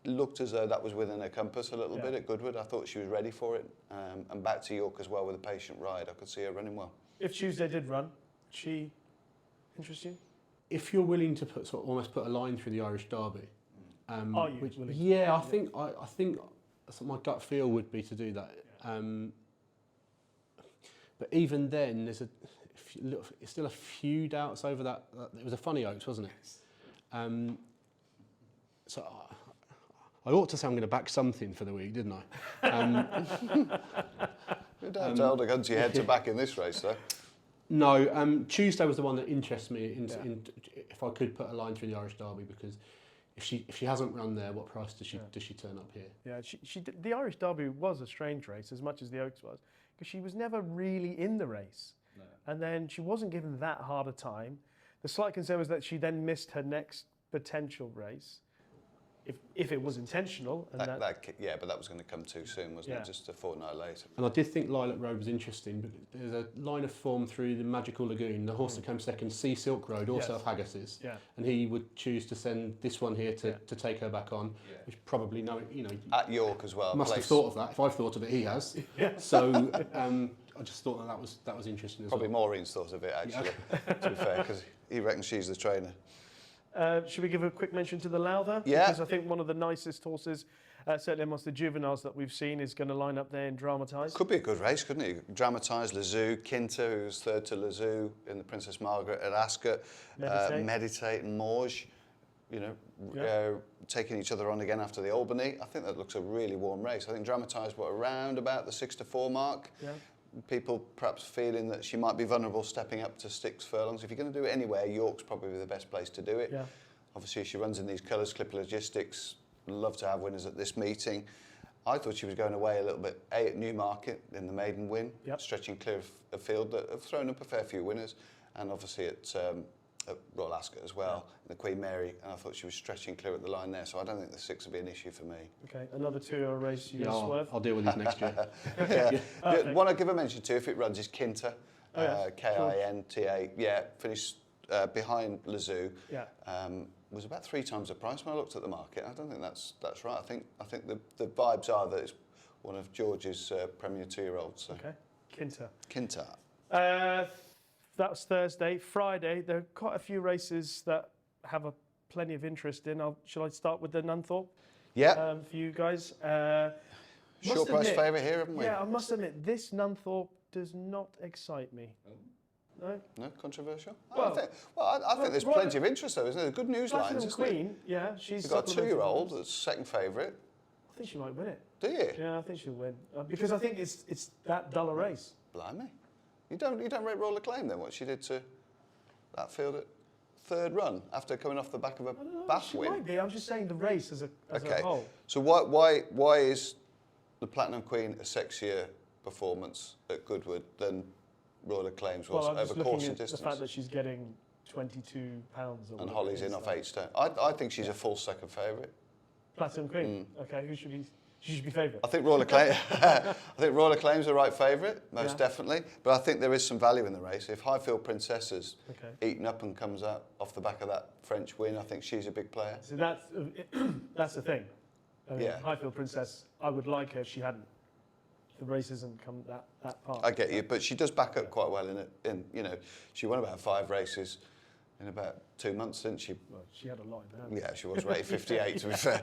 looked as though that was within her compass a little bit at Goodwood. I thought she was ready for it. And back to York as well with a patient ride. I could see her running well.
If Tuesday did run, she interest you?
If you're willing to almost put a line through the Irish Derby,
are you willing?
Yeah, I think that's what my gut feel would be to do that. But even then, there's still a few doubts over that. It was a funny Oaks, wasn't it? So I ought to say I'm going to back something for the week, didn't I?
You don't have to hold a gun to your head to back in this race, though.
No, Tuesday was the one that interests me. If I could put a line through the Irish Derby, because if she hasn't run there, what price does she turn up here?
Yeah, she did, the Irish Derby was a strange race as much as the Oaks was, because she was never really in the race, and then she wasn't given that hard a time. The slight concern was that she then missed her next potential race, if it was intentional. And
but that was going to come too soon, wasn't it? Just a fortnight later.
And I did think Lilac Road was interesting, but there's a line of form through the Magical Lagoon. The horse that came second, Sea Silk Road, also of Haggis's, and he would choose to send this one here to take her back on, which probably
at York as well.
Must have thought of that. If I've thought of it, he has. So I just thought that was interesting as
probably
well.
Maureen's thought of it actually. To be fair, because he reckons she's the trainer.
Should we give a quick mention to the Lowther?
Yeah.
Because I think one of the nicest horses, certainly amongst the juveniles that we've seen, is going to line up there in Dramatised.
Could be a good race, couldn't it? Dramatised, Lazoo, Kinter, who's third to Lazoo in the Princess Margaret at Ascot, Meditate and Morge, taking each other on again after the Albany. I think that looks a really warm race. I think Dramatised, around about the 6-4 mark. Yeah. People perhaps feeling that she might be vulnerable stepping up to 6 furlongs. If you're going to do it anywhere, York's probably the best place to do it. Yeah. Obviously, she runs in these colours, Clipper Logistics. Love to have winners at this meeting. I thought she was going away a little bit, at Newmarket in the maiden win, stretching clear of a field that have thrown up a fair few winners, and obviously at Royal Ascot as well, in the Queen Mary, and I thought she was stretching clear at the line there, so I don't think the 6 will be an issue for me.
Okay, another 2-year race you swerve?
I'll deal with these next year.
One I'll give a mention to, if it runs, is Kinter, Kinta. Yeah, finished behind Lazoo. Yeah. Was about 3 times the price when I looked at the market. I don't think that's right. I think the vibes are that it's one of George's Premier 2-year-olds. So.
Okay, Kinter. That was Thursday. Friday, there are quite a few races that have plenty of interest in. Shall I start with the Nunthorpe?
Yeah.
For you guys.
Short price favourite here, haven't we?
Yeah, I must admit, this Nunthorpe does not excite me. No?
No? Controversial? I think there's plenty of interest though, isn't there? Good news lines, isn't
Queen, she's
got a 2-year-old that's second favourite.
I think she might win it.
Do you?
Yeah, I think she'll win. Because I think it's that dull a race.
Blimey. You don't rate Royal Acclaim then, what she did to that field at 3rd run after coming off the back of a Bath win?
She might be. I'm just saying the race as a whole.
So why is the Platinum Queen a sexier performance at Goodwood than Royal Acclaim's was over course and distance?
The fact that she's getting £22
and Holly's in off 8 stone. I think she's a full second favourite.
Platinum Queen. Okay, she should be favourite.
I think Royal Acclaim. I think Royal Acclaim's the right favourite, most definitely. But I think there is some value in the race. If Highfield Princess has eaten up and comes out off the back of that French win, I think she's a big player.
So that's the thing. Highfield Princess, I would like her if she hadn't the race hasn't come that far.
I get you, but she does back up quite well in it. She won about 5 races in about 2 months, didn't she?
Well, she had a lot in her.
Yeah, she was rated 58 to be fair.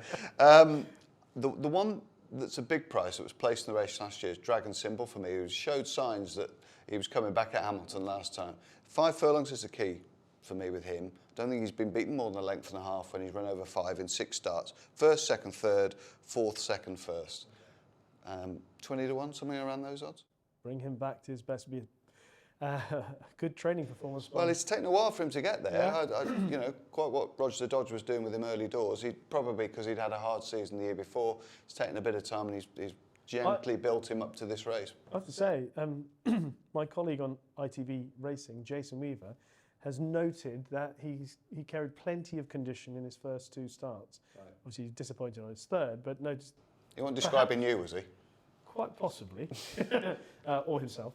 The one that's a big price that was placed in the race last year is Dragon Symbol for me, who showed signs that he was coming back at Hamilton last time. 5 furlongs is the key for me with him. I don't think he's been beaten more than a length and a half when he's run over 5 in 6 starts. First, second, third, fourth, second, first. 20 to 1, something around those odds.
Bring him back to his best. Be good training performance.
Well, it's taken a while for him to get there.
Yeah.
Quite what Roger the Dodge was doing with him early doors. He probably, because he'd had a hard season the year before, it's taken a bit of time, and he's gently built him up to this race.
I have to say, my colleague on ITV Racing, Jason Weaver, has noted that he carried plenty of condition in his first 2 starts. Right. Obviously, he's disappointed on his third, but noticed.
He wasn't describing you, was he?
Quite possibly, or himself.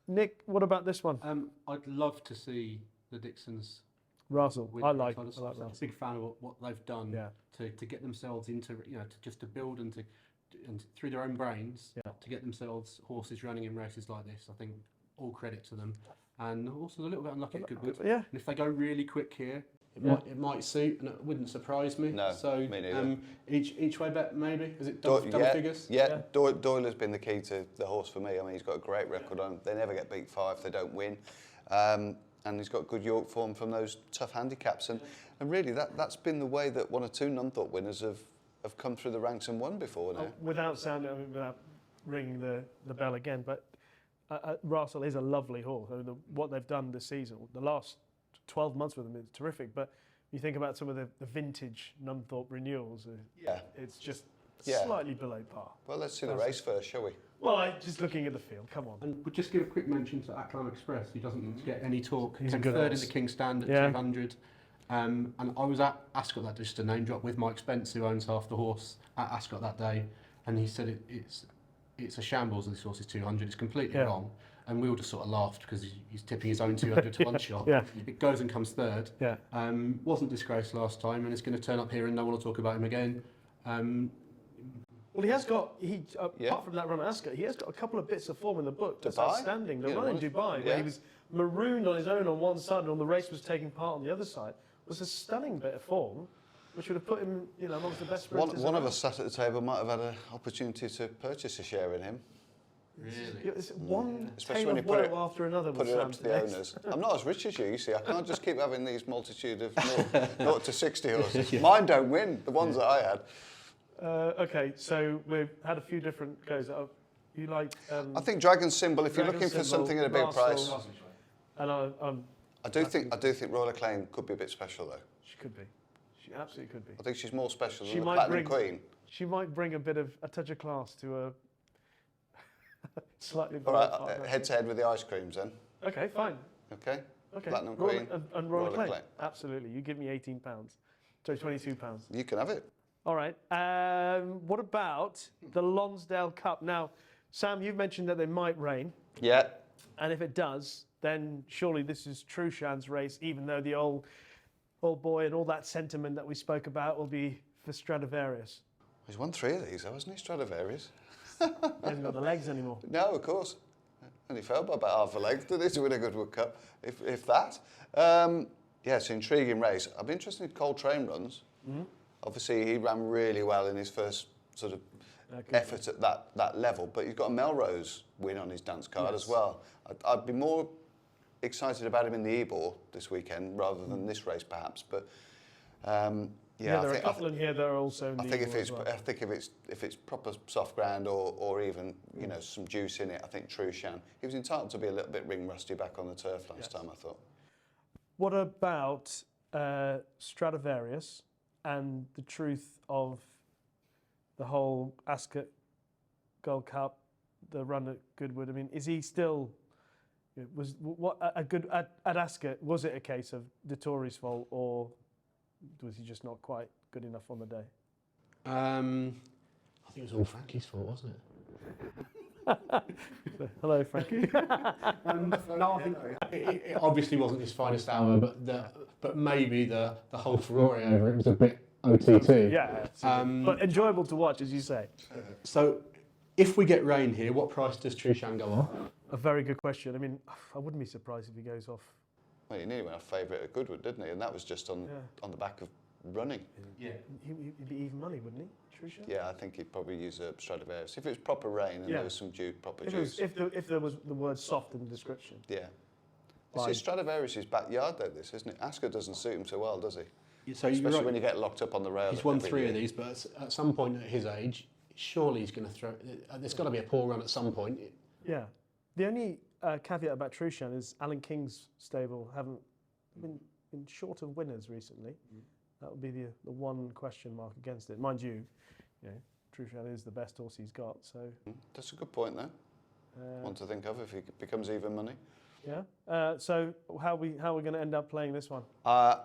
Nick, what about this one?
I'd love to see the Dixons.
Russell, I like
I'm
Russell.
a big fan of what they've done to get themselves into, to build and through their own brains to get themselves horses running in races like this. I think all credit to them, and also a little bit unlucky at Goodwood.
Yeah.
And if they go really quick here, it might suit, and it wouldn't surprise me.
No,
so
me neither.
Each way bet maybe. Is it double figures?
Yeah. Doyle has been the key to the horse for me. I mean, he's got a great record on. They never get beat 5, they don't win. And he's got good York form from those tough handicaps. And really, that's been the way that 1 or 2 Nunthorpe winners have come through the ranks and won before now.
Without ringing the bell again, but Russell is a lovely horse. I mean, what they've done this season, the last 12 months with him is terrific. But you think about some of the vintage Nunthorpe renewals, it's just slightly below par.
Well, let's see the race first, shall we?
Well, just looking at the field, come on.
And we'll just give a quick mention to Acomb Express. He doesn't get any talk.
He's a good
third
horse.
in the King's Stand at 200. And I was at Ascot that day, just a name drop, with Mike Spence, who owns half the horse, at Ascot that day. And he said it's a shambles, this horse is 200. It's completely wrong. And we all just sort of laughed because he's tipping his own 200 to one shot.
Yeah.
It goes and comes third.
Yeah.
Wasn't disgraced last time, and it's going to turn up here and no one will talk about him again.
Well, he has got, apart from that run at Ascot, he has got a couple of bits of form in the book that's outstanding. The run in Dubai, where he was marooned on his own on one side and on the race was taking part on the other side, was a stunning bit of form, which would have put him, amongst the best sprinters.
One of us sat at the table might have had an opportunity to purchase a share in him.
Really?
It's one
Especially
tale
when
of
you put
woe after another.
Put it up to the owners. I'm not as rich as you see. I can't just keep having these multitude of 0 to 60 horses. Mine don't win, the ones that I had.
Okay, so we've had a few different goes. You like?
I think Dragon Symbol. If you're looking for
Symbol,
something at a big price,
and
I do think Royal Acclaim could be a bit special though.
she could be. She absolutely could be.
I think she's more special
She
than the
might
Platinum
bring-
Queen.
She might bring a touch of class to a slightly.
All right, head to head with the ice creams then.
Okay, fine.
Okay.
Okay.
Platinum
Royal,
Queen
and Royal
Royal
Acclaim.
Acclaim.
Absolutely. You give me £18. Sorry, £22.
You can have it.
All right. What about the Lonsdale Cup? Now, Sam, you've mentioned that they might rain,
Yeah.
and if it does, then surely this is Trushan's race, even though the old boy and all that sentiment that we spoke about will be for Stradivarius.
He's won 3 of these, though, hasn't he, Stradivarius?
He hasn't got the legs anymore.
No, of course. Only fell by about half a leg, did he, to win a Goodwood Cup, if that. It's an intriguing race. I'd be interested in Coltrane runs. Mm-hmm. Obviously, he ran really well in his first sort of effort at that level, but he's got a Melrose win on his dance card as well. I'd be more excited about him in the Ebor this weekend rather than this race, perhaps. But
there are a couple in here that are also. In
I
the
think
Ebor as well.
I think if it's proper soft ground or even some juice in it, I think Trushan. He was entitled to be a little bit ring rusty back on the turf last time, I thought.
What about Stradivarius and the truth of the whole Ascot Gold Cup, the run at Goodwood? I mean, is he still at Ascot? Was it a case of Dettori's fault, or was he just not quite good enough on the day?
I think it was all Frankie's fault, wasn't it?
Hello, Frankie.
No, I think it obviously wasn't his finest hour, but maybe the whole Ferrari over it was a bit OTT.
Yeah, but enjoyable to watch, as you say.
So If we get rain here, what price does Trushan go off?
A very good question. I mean, I wouldn't be surprised if he goes off.
Well, he nearly went off favourite at Goodwood, didn't he? And that was just on the back of running.
Yeah.
He'd be even money, wouldn't he, Trushan?
Yeah, I think he'd probably use a Stradivarius. If it was proper rain and there was some proper juice.
If there was the word soft in the description.
Yeah. It's Stradivarius' backyard, though, this, isn't it? Ascot doesn't suit him so well, does he?
So
especially when you get locked up on the rail.
He's won 3 of these, but at some point at his age, surely he's going to throw. There's got to be a poor run at some point.
Yeah. The only caveat about Trushan is Alan King's stable haven't been short of winners recently. That would be the one question mark against it. Mind you, Trushan is the best horse he's got. So
that's a good point, though. One to think of if he becomes even money.
Yeah. So how are we going to end up playing this one?
I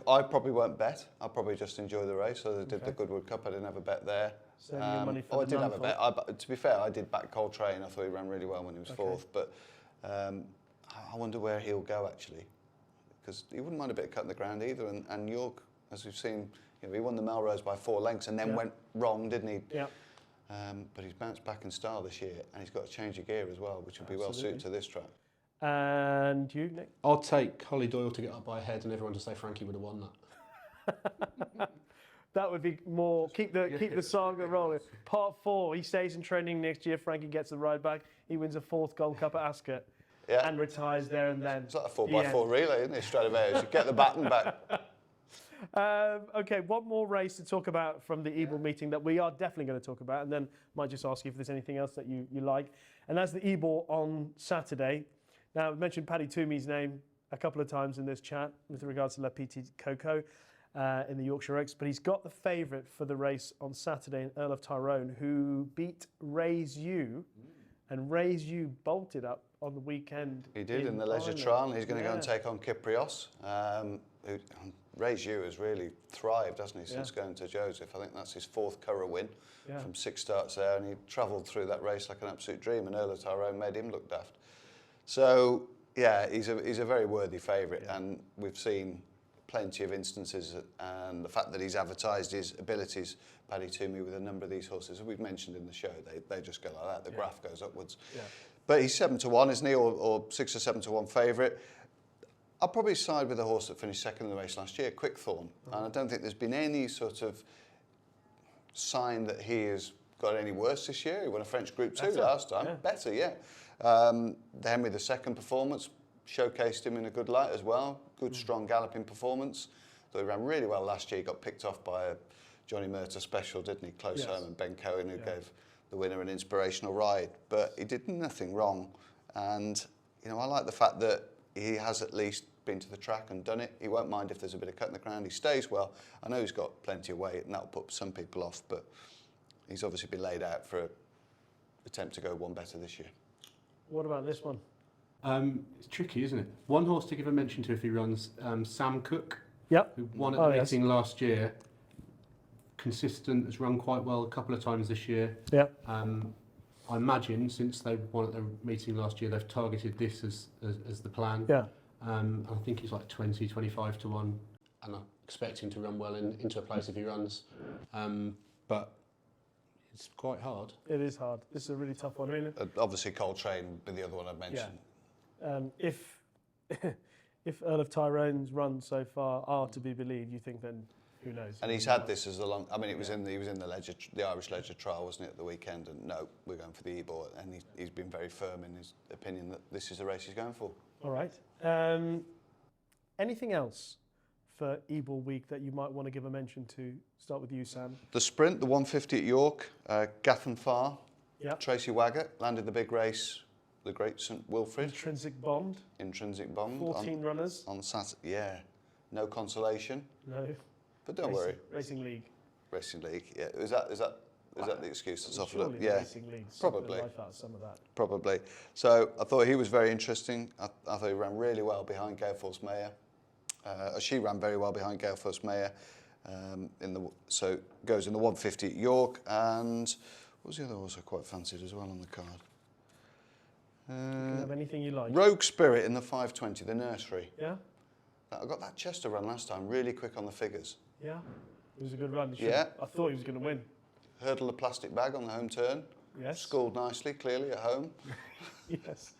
probably won't bet. I'll probably just enjoy the race. So I did the Goodwood Cup. I didn't have a bet there.
Saving your money for
I did have a bet. To be fair, I did back Coltrane. I thought he ran really well when he was fourth. But I wonder where he'll go actually, because he wouldn't mind a bit of cutting the ground either. And York, as we've seen, he won the Melrose by 4 lengths and then went wrong, didn't he?
Yeah.
But he's bounced back in style this year, and he's got a change of gear as well, which would be well suited to this track.
And you, Nick?
I'll take Holly Doyle to get up by a head, and everyone to say Frankie would have won that.
That would be more. Keep the saga rolling. Part 4. He stays in training next year. Frankie gets the ride back. He wins a 4th Gold Cup at Ascot.
Yeah.
And retires there and then.
It's like a 4x4 relay, isn't it? Stradivarius. You get the baton back.
Okay, one more race to talk about from the Ebor meeting that we are definitely going to talk about, and then might just ask you if there's anything else that you like. And that's the Ebor on Saturday. Now, I've mentioned Paddy Toomey's name a couple of times in this chat with regards to La Petite Coco in the Yorkshire Oaks, but he's got the favourite for the race on Saturday in Earl of Tyrone, who beat Raise You, and Raise You bolted up on the weekend.
He did in the Leisure Trial. He's going to go and take on Kyprios. Who Raise You has really thrived, hasn't he, since going to Joseph. I think that's his 4th Curragh win from 6 starts there, and he travelled through that race like an absolute dream, and Earl of Tyrone made him look daft. So, yeah, he's a very worthy favourite, and we've seen plenty of instances, and the fact that he's advertised his abilities, Paddy Toomey, with a number of these horses, as we've mentioned in the show, they just go like that. The graph goes upwards. Yeah. But he's 7-1, isn't he, or 6 or 7-1 favourite. I'll probably side with the horse that finished second in the race last year, Quickthorn. And I don't think there's been any sort of sign that he has got any worse this year. He won a French Group 2 last time. Better, yeah. The Henry II performance showcased him in a good light as well. Good, strong galloping performance. Though he ran really well last year. He got picked off by a Johnny Murtagh special, didn't he? Close home, and Ben Cohen, who gave the winner an inspirational ride. But he did nothing wrong. And, I like the fact that he has at least been to the track and done it. He won't mind if there's a bit of cut in the ground. He stays well. I know he's got plenty of weight, and that'll put some people off, but he's obviously been laid out for an attempt to go one better this year.
What about this one?
It's tricky, isn't it? One horse to give a mention to if he runs, Sam Cook, who won at the meeting last year. Consistent, has run quite well a couple of times this year. Yeah. I imagine since they won at the meeting last year, they've targeted this as the plan. Yeah. I think he's like 20, 25 to 1, and I expect him to run well into a place if he runs. But it's quite hard.
It is hard. This is a really tough one. I mean,
obviously, Coltrane would be the other one I've mentioned.
Yeah. If Earl of Tyrone's runs so far are to be believed, you think then who knows?
And he's had this as a long. I mean, he was in the Irish Leisure Trial, wasn't it, at the weekend? And no, we're going for the Ebor, and he's been very firm in his opinion that this is the race he's going for.
All right. Anything else for Ebor week that you might want to give a mention to? Start with you, Sam.
The sprint, the 150 at York, Gathan Farr, Tracy Waggett landed the big race, the Great St Wilfrid.
Intrinsic Bond. 14 runners.
On Saturday, yeah. No consolation.
No.
But don't worry.
Racing League.
Racing League, yeah. Is that the excuse that's offered up?
Yeah. Racing League.
Probably.
Life out some of that.
Probably. So I thought he was very interesting. I thought he ran really well behind Gale Force Mayer. She ran very well behind Gale Force Mayer. So goes in the 150 at York, and what was the other horse I quite fancied as well on the card?
You can have anything you like.
Rogue Spirit in the 520, the nursery.
Yeah.
I got that Chester run last time, really quick on the figures.
Yeah. It was a good run.
Yeah.
I thought he was going to win.
Hurdled a plastic bag on the home turn.
Yes.
Schooled nicely, clearly, at home.
Yes.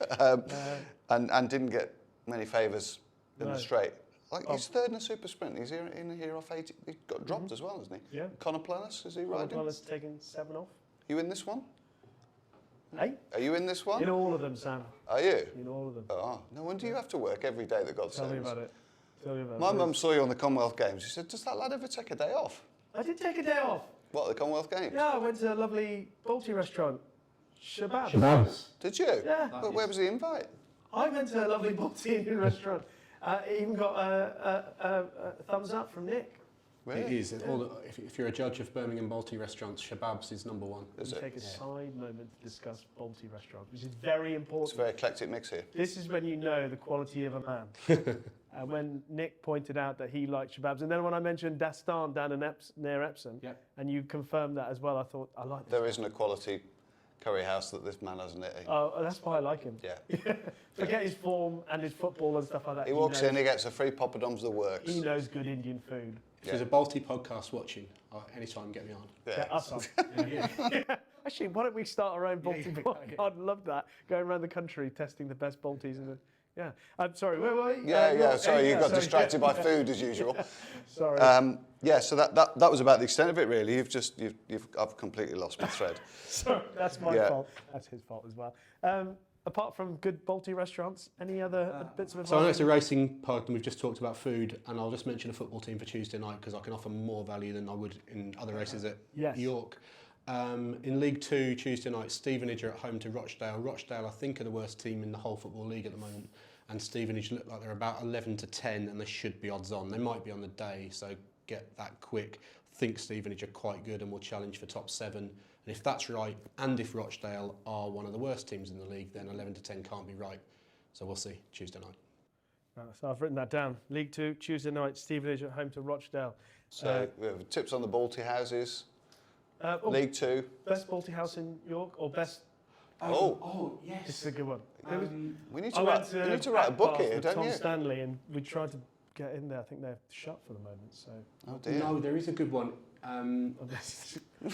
And didn't get many favours in
No.
the straight. Like, he's third in a super sprint. He's in here off 80. He got dropped as well, hasn't he?
Yeah.
Connor Planus, is he riding?
Connor's taken 7 off.
You in this one?
Hey?
Are you in this one?
In all of them, Sam.
Are you?
In all of them.
Oh, no wonder you have to work every day that God
Tell me
sends.
about it. Tell me about it.
My mum saw you on the Commonwealth Games. She said, does that lad ever take a day off?
I did take a day off.
What, the Commonwealth Games?
Yeah, I went to a lovely Balti restaurant. Shabab.
Did you?
Yeah.
But where was the invite?
I went to a lovely Balti Indian restaurant. It even got a thumbs up from Nick.
Really?
It is. If you're a judge of Birmingham Balti restaurants, Shabab's is number one.
Is
We
it?
take a side moment to discuss Balti restaurants, which is very
It's
important.
a very eclectic mix here.
This is when you know the quality of a man. And when Nick pointed out that he liked Shababs, and then when I mentioned Dastan down in near Epsom,
Yep.
and you confirmed that as well, I thought, I like this.
There isn't a quality curry house that this man hasn't hit.
Oh, that's why I like him.
Yeah.
Forget his form and his football and stuff like that.
He walks in, he gets a free poppadoms that works.
He knows good Indian food.
If there's a Balti podcast watching, anytime get me on.
Yeah.
Us on. Actually, why don't we start our own Balti podcast? I'd love that. Going around the country testing the best Baltis. Yeah. I'm sorry, where were you?
Sorry, you got
sorry,
distracted by food as usual.
Sorry.
So that was about the extent of it, really. I've completely lost my thread.
Sorry, that's my
Yeah.
fault. That's his fault as well. Apart from good Balti restaurants, any other bits of advice?
So I know it's a racing pod and we've just talked about food, and I'll just mention a football team for Tuesday night because I can offer more value than I would in other races at
Yes.
York. In League 2 Tuesday night, Stevenage are at home to Rochdale. Rochdale, I think, are the worst team in the whole Football League at the moment, and Stevenage look like they're about 11 to 10 and they should be odds on. They might be on the day, so get that quick. I think Stevenage are quite good and will challenge for top 7. And if that's right, and if Rochdale are one of the worst teams in the league, then 11 to 10 can't be right. So we'll see Tuesday night.
So I've written that down. League 2, Tuesday night, Stevenage at home to Rochdale.
So we have tips on the Balti houses.
Oh,
League 2.
best Balti house in York, or best...
Yes.
This is a good one.
We need
I
to
went
write. You need to write a book
Bath
here,
with
don't
Tom
you?
Stanley, and we tried to get in there. I think they're shut for the moment. So
Oh dear.
No, there is a good one.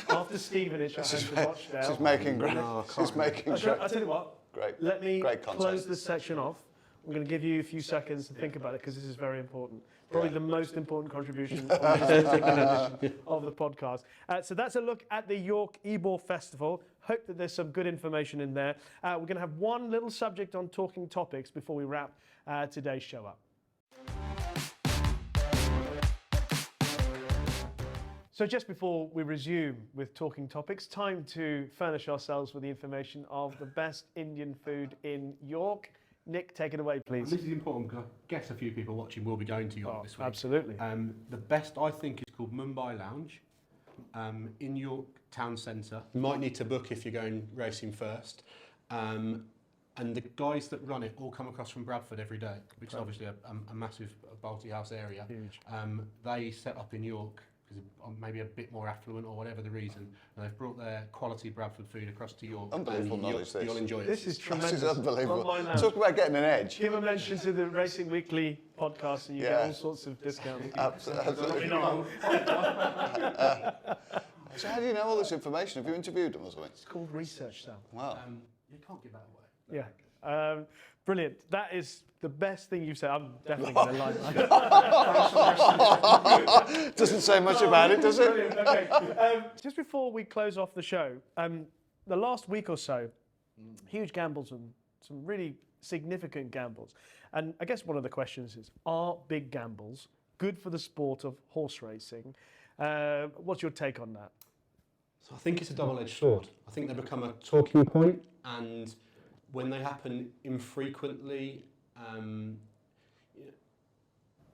after Stevenage, at home to Rochdale.
She's making great.
No, I
She's
can't
making
I
great.
tell you what.
Great.
Let me
Great content.
close this section off. I'm going to give you a few seconds to think about it because this is very important. Probably the most important contribution on this particular edition of the podcast. So that's a look at the York Ebor Festival. Hope that there's some good information in there. We're going to have one little subject on talking topics before we wrap today's show up. So just before we resume with talking topics, time to furnish ourselves with the information of the best Indian food in York. Nick, take it away, please.
This is important because I guess a few people watching will be going to York this week.
Absolutely.
The best, I think, is called Mumbai Lounge in York Town Centre. You might need to book if you're going racing first. And the guys that run it all come across from Bradford every day, which is obviously a massive Balti House area.
Huge.
They set up in York because maybe a bit more affluent or whatever the reason, and they've brought their quality Bradford food across to York.
Unbelievable
and
knowledge, this.
You'll enjoy it.
This is tremendous.
This is unbelievable.
Mumbai Lounge.
Talk about getting an edge.
Give a mention to the Racing Weekly podcast and you get
Yeah.
all sorts of discounts.
Absolutely.
No,
So how do you know all this information? Have you interviewed them or something?
it's called research, Sam.
Wow.
You can't give that away.
Yeah. Brilliant. That is the best thing you've said. I'm definitely going to like that.
Doesn't say much about it, does it?
Brilliant. Okay. Just before we close off the show, the last week or so, huge gambles and some really significant gambles. And I guess one of the questions is, are big gambles good for the sport of horse racing? What's your take on that?
So I think it's a double-edged sword. I think they become a talking point, and when they happen infrequently,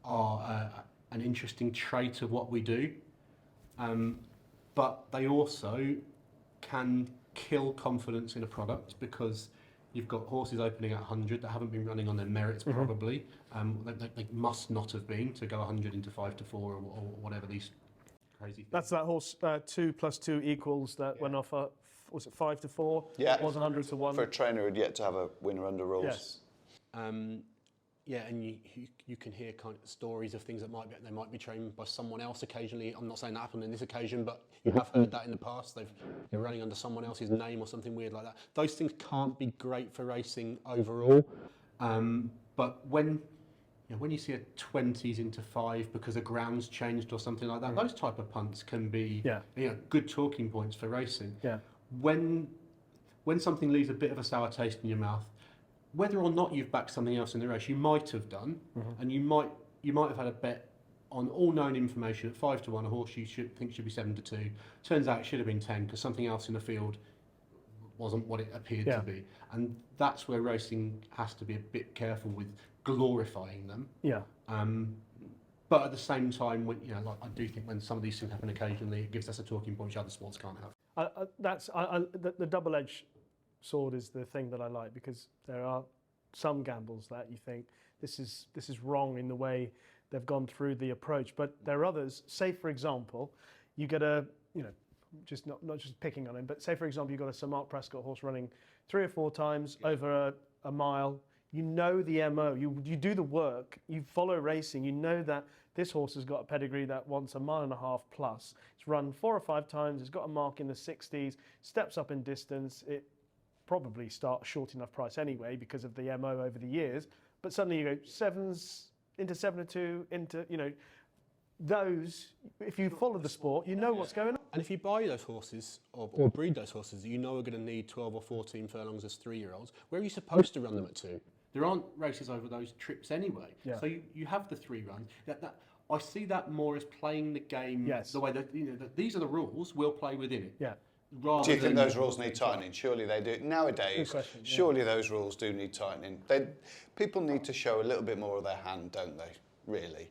are an interesting trait of what we do. But they also can kill confidence in a product because you've got horses opening at 100 that haven't been running on their merits probably. They must not have been to go 100 into 5 to 4 or whatever these crazy things.
That's that horse 2 + 2 equals that went off at, was it 5 to 4?
Yeah.
Was 100 to 1.
For a trainer who'd yet to have a winner under rules.
Yes.
Yeah, and you can hear kind of stories of things that they might be trained by someone else occasionally. I'm not saying that happened in this occasion, but you have heard that in the past. They're running under someone else's name or something weird like that. Those things can't be great for racing overall. But when you see a 20s into 5 because the ground's changed or something like that, those type of punts can be good talking points for racing.
Yeah.
When something leaves a bit of a sour taste in your mouth, whether or not you've backed something else in the race, you might have done, and you might have had a bet on all known information at 5 to 1, a horse you should be 7 to 2. Turns out it should have been 10 because something else in the field wasn't what it appeared to be. And that's where racing has to be a bit careful with glorifying them.
Yeah.
But at the same time, I do think when some of these things happen occasionally, it gives us a talking point which other sports can't have.
The double-edged sword is the thing that I like, because there are some gambles that you think this is wrong in the way they've gone through the approach, but there are others. Say for example, you get just not just picking on him, but say for example you've got a Sir Mark Prescott horse running 3 or 4 times over a mile. You know the MO, you do the work, you follow racing, you know that this horse has got a pedigree that wants 1.5 miles plus. It's run 4 or 5 times, it's got a mark in the 60s, steps up in distance, it probably start short enough price anyway because of the MO over the years, but suddenly you go 7s into 7 to 2 into, those, if you follow the sport, you know what's going on.
And if you buy those horses or breed those horses that you know are going to need 12 or 14 furlongs as 3-year-olds, where are you supposed to run them at 2? There aren't races over those trips anyway. Yeah. So you have the 3 runs. I see that more as playing the game the way that, that these are the rules, we'll play within it.
Yeah.
Do you think those rules need tightening? Surely they do. Nowadays, surely those rules do need tightening. People need to show a little bit more of their hand, don't they? Really.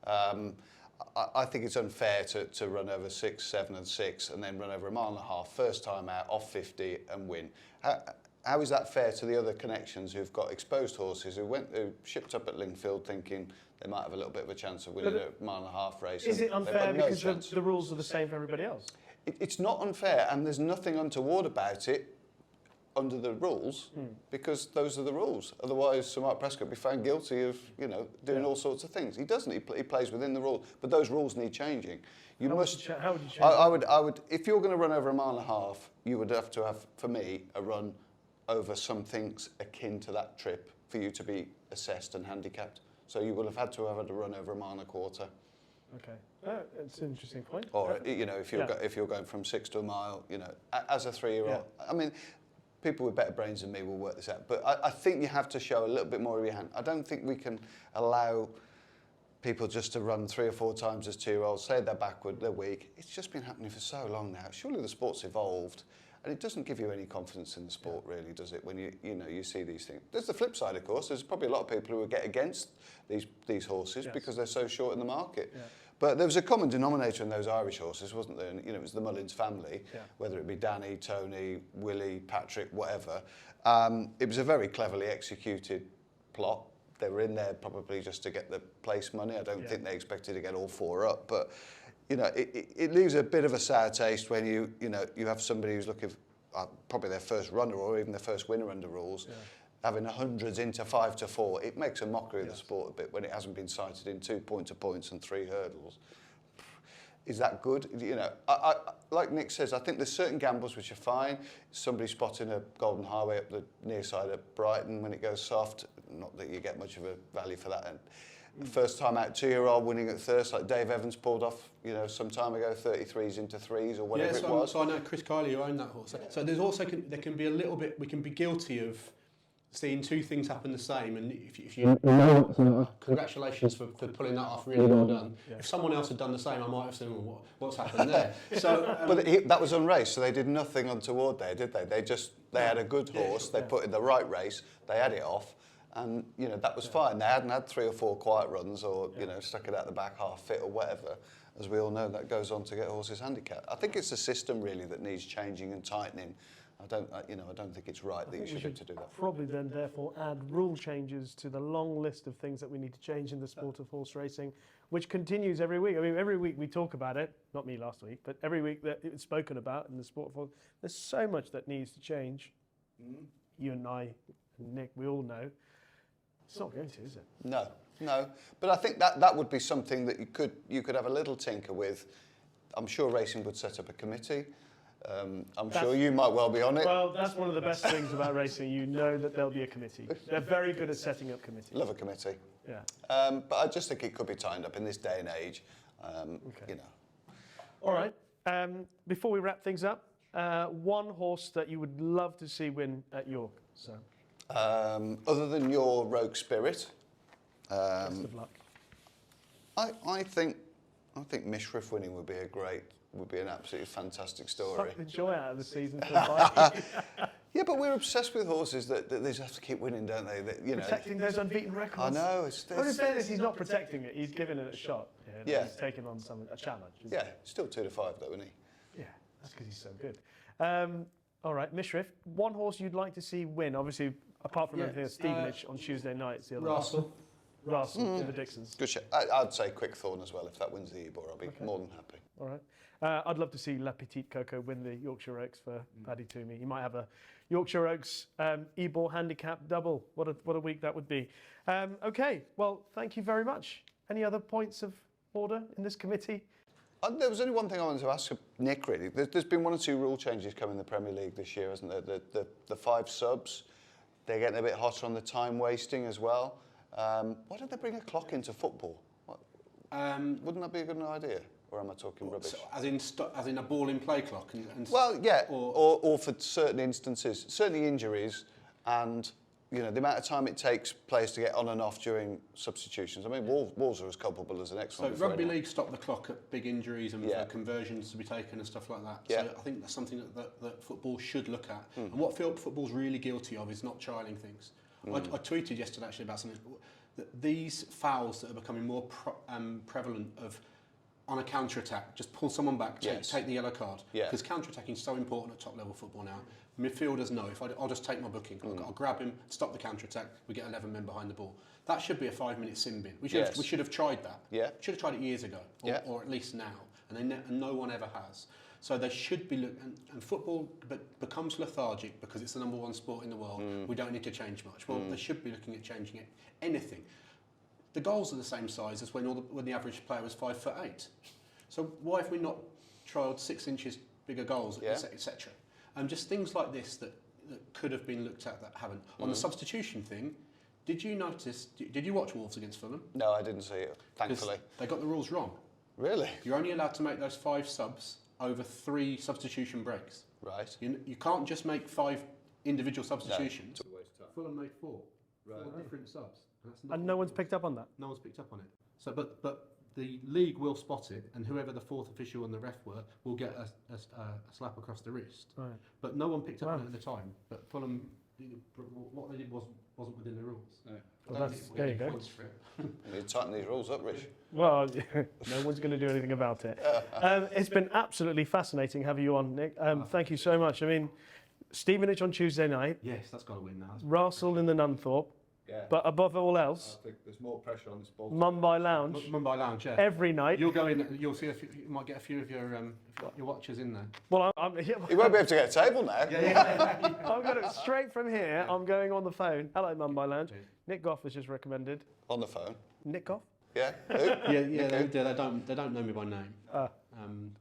I think it's unfair to run over 6, 7 and 6 and then run over 1.5 miles first time out off 50 and win. How is that fair to the other connections who've got exposed horses who shipped up at Lingfield thinking they might have a little bit of a chance of winning a 1.5 mile race?
Is it unfair because the rules are the same for everybody else?
It's not unfair, and there's nothing untoward about it under the rules, because those are the rules. Otherwise, Sir Mark Prescott would be found guilty of, doing all sorts of things. He doesn't. He plays within the rules, but those rules need changing. How would you change? I would. If you're going to run over 1.5 miles, you would have to have, for me, a run over some things akin to that trip for you to be assessed and handicapped. So you would have had to have had a run over 1.25 miles.
Okay, it's an interesting point.
Or if you're going from 6 to a mile, as a 3-year-old. I mean, people with better brains than me will work this out. But I think you have to show a little bit more of your hand. I don't think we can allow people just to run 3 or 4 times as 2-year-olds, say they're backward, they're weak. It's just been happening for so long now. Surely the sport's evolved. And it doesn't give you any confidence in the sport, really, does it? When you see these things. There's the flip side, of course. There's probably a lot of people who would get against these horses because they're so short in the market. Yeah. But there was a common denominator in those Irish horses, wasn't there? And, it was the Mullins family, whether it be Danny, Tony, Willie, Patrick, whatever. It was a very cleverly executed plot. They were in there probably just to get the place money. I don't think they expected to get all 4 up, but. It leaves a bit of a sour taste when you have somebody who's looking for probably their first runner or even their first winner under rules, having 100s into 5 to 4. It makes a mockery of the sport a bit when it hasn't been cited in 2 pointer points and 3 hurdles. Is that good? I like Nick says, I think there's certain gambles which are fine. Somebody spotting a golden highway up the near side of Brighton when it goes soft, not that you get much of a value for that. First time out 2-year-old winning at Thirst, like Dave Evans pulled off, some time ago, 33s into 3s or whatever it was.
So I know Chris Kiley who owned that horse. So there's also there can be a little bit. We can be guilty of seeing 2 things happen the same, and if you know, congratulations for pulling that off. Really well done. Yeah. If someone else had done the same, I might have said, well, what's happened there? So,
but that was unraced, so they did nothing untoward there, did they? They had a good horse. They put in the right race. They had it off. And, that was fine. They hadn't had 3 or 4 quiet runs or, stuck it out the back half fit or whatever. As we all know, that goes on to get horses handicapped. I think it's the system, really, that needs changing and tightening. I don't think it's right that you should be able to do that.
Probably then, therefore, add rule changes to the long list of things that we need to change in the sport of horse racing, which continues every week. I mean, every week we talk about it, not me last week, but every week that it's spoken about in the sport of horse. There's so much that needs to change. You and I, and Nick, we all know. It's not going to, is it?
No. But I think that would be something that you could have a little tinker with. I'm sure racing would set up a committee. I'm sure you might well be on it.
Well, that's one of the best things about racing. You know that there'll be a committee. They're very good at setting up committees.
Love a committee.
Yeah.
But I just think it could be timed up in this day and age.
Okay.
You know.
All right. Before we wrap things up, one horse that you would love to see win at York. So.
Other than your Rogue Spirit,
Best of luck.
I think Mishriff winning would be an absolutely fantastic story.
Suck the joy out of the season for Viking.
Yeah, but we're obsessed with horses that they just have to keep winning, don't they? That, you know.
Protecting those unbeaten records.
I know.
But in fairness, he's not protecting it. He's giving it a shot.
Yeah.
He's taking on a challenge.
Yeah, still 2-5 though, isn't he?
Yeah, that's because he's so good. All right, Mishriff, one horse you'd like to see win, obviously, apart from everything, Stevenage on Tuesday nights. The other Russell to the Dixons.
Good shot. I'd say Quickthorn as well. If that wins the Ebor, I'll be more than happy.
All right. I'd love to see La Petite Coco win the Yorkshire Oaks for Paddy Toomey. He might have a Yorkshire Oaks Ebor Handicap double. What a week that would be. Okay, well, thank you very much. Any other points of order in this committee?
There was only one thing I wanted to ask Nick, really. There's been 1 or 2 rule changes coming in the Premier League this year, hasn't there? The 5 subs, they're getting a bit hotter on the time wasting as well. Why don't they bring a clock into football? Wouldn't that be a good idea? Or am I talking rubbish?
So as in a ball in play clock?
Well, yeah, or for certain instances, certainly injuries, and you know the amount of time it takes players to get on and off during substitutions. I mean, Wolves are as culpable as the next one.
So rugby league stopped the clock at big injuries and for conversions to be taken and stuff like that.
Yeah.
So I think that's something that football should look at. And what football's really guilty of is not trialling things. I tweeted yesterday actually about something. That these fouls that are becoming more prevalent of on a counter-attack, just pull someone back, take the yellow card. Because counter-attacking is so important at top-level football now. Midfielders know, I'll just take my booking. I'll grab him, stop the counter-attack, we get 11 men behind the ball. That should be a 5-minute sin bin. We should have tried that.
Yeah.
Should have tried it years ago, or at least now. And no one ever has. So they should be and football becomes lethargic because it's the #1 sport in the world. We don't need to change much. Well, they should be looking at changing it. Anything. The goals are the same size as when the average player was 5'8". So why have we not trialled 6 inches bigger goals, etc.? Just things like this that could have been looked at that haven't. On the substitution thing, did you notice? Did you watch Wolves against Fulham?
No, I didn't see it. Thankfully,
they got the rules wrong.
Really?
You're only allowed to make those 5 subs over 3 substitution breaks.
Right.
You can't just make 5 individual substitutions.
No.
Fulham made 4 different subs.
And no one's picked up on that?
No one's picked up on it. So, but the league will spot it, and whoever the 4th official and the ref were will get a slap across the wrist. Right. But no one picked up on it at the time. But Fulham, what they did wasn't within the rules. No.
Well, there you go.
You need to tighten these rules up, Rich.
Well, no one's going to do anything about it. It's been absolutely fascinating having you on, Nick. Thank you so much. I mean, Stevenage on Tuesday night.
Yes, that's got to win now.
Russell in the Nunthorpe.
Yeah.
But above all else,
I think there's more pressure on this ball.
Mumbai Lounge.
Mumbai Lounge, yeah.
Every night.
You'll go in. You'll see. You might get a few of your watchers in there.
Well,
You won't be able to get a table now.
I'm going to straight from here. I'm going on the phone. Hello, Mumbai Lounge. Nick Goff has just recommended.
On the phone.
Nick Goff?
Yeah. Who?
Yeah. They don't know me by name.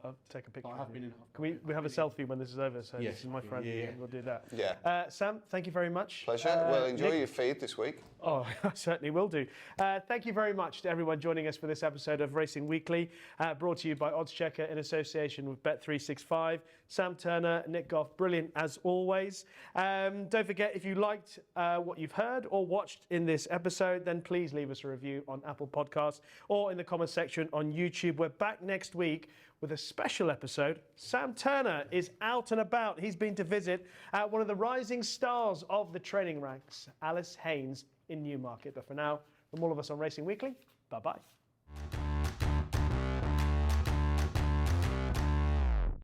I'll take a picture.
I have been in.
Can we have a selfie when this is over? So
yes,
this is my friend.
yeah.
We'll do that.
Yeah.
Sam, thank you very much.
Pleasure. Well, enjoy your feed this week.
Oh, I certainly will do. Thank you very much to everyone joining us for this episode of Racing Weekly, brought to you by oddschecker in association with Bet365. Sam Turner, Nick Goff, brilliant as always. Don't forget, if you liked what you've heard or watched in this episode, then please leave us a review on Apple Podcasts or in the comments section on YouTube. We're back next week with a special episode. Sam Turner is out and about. He's been to visit one of the rising stars of the training ranks, Alice Haynes in Newmarket. But for now, from all of us on Racing Weekly, bye-bye.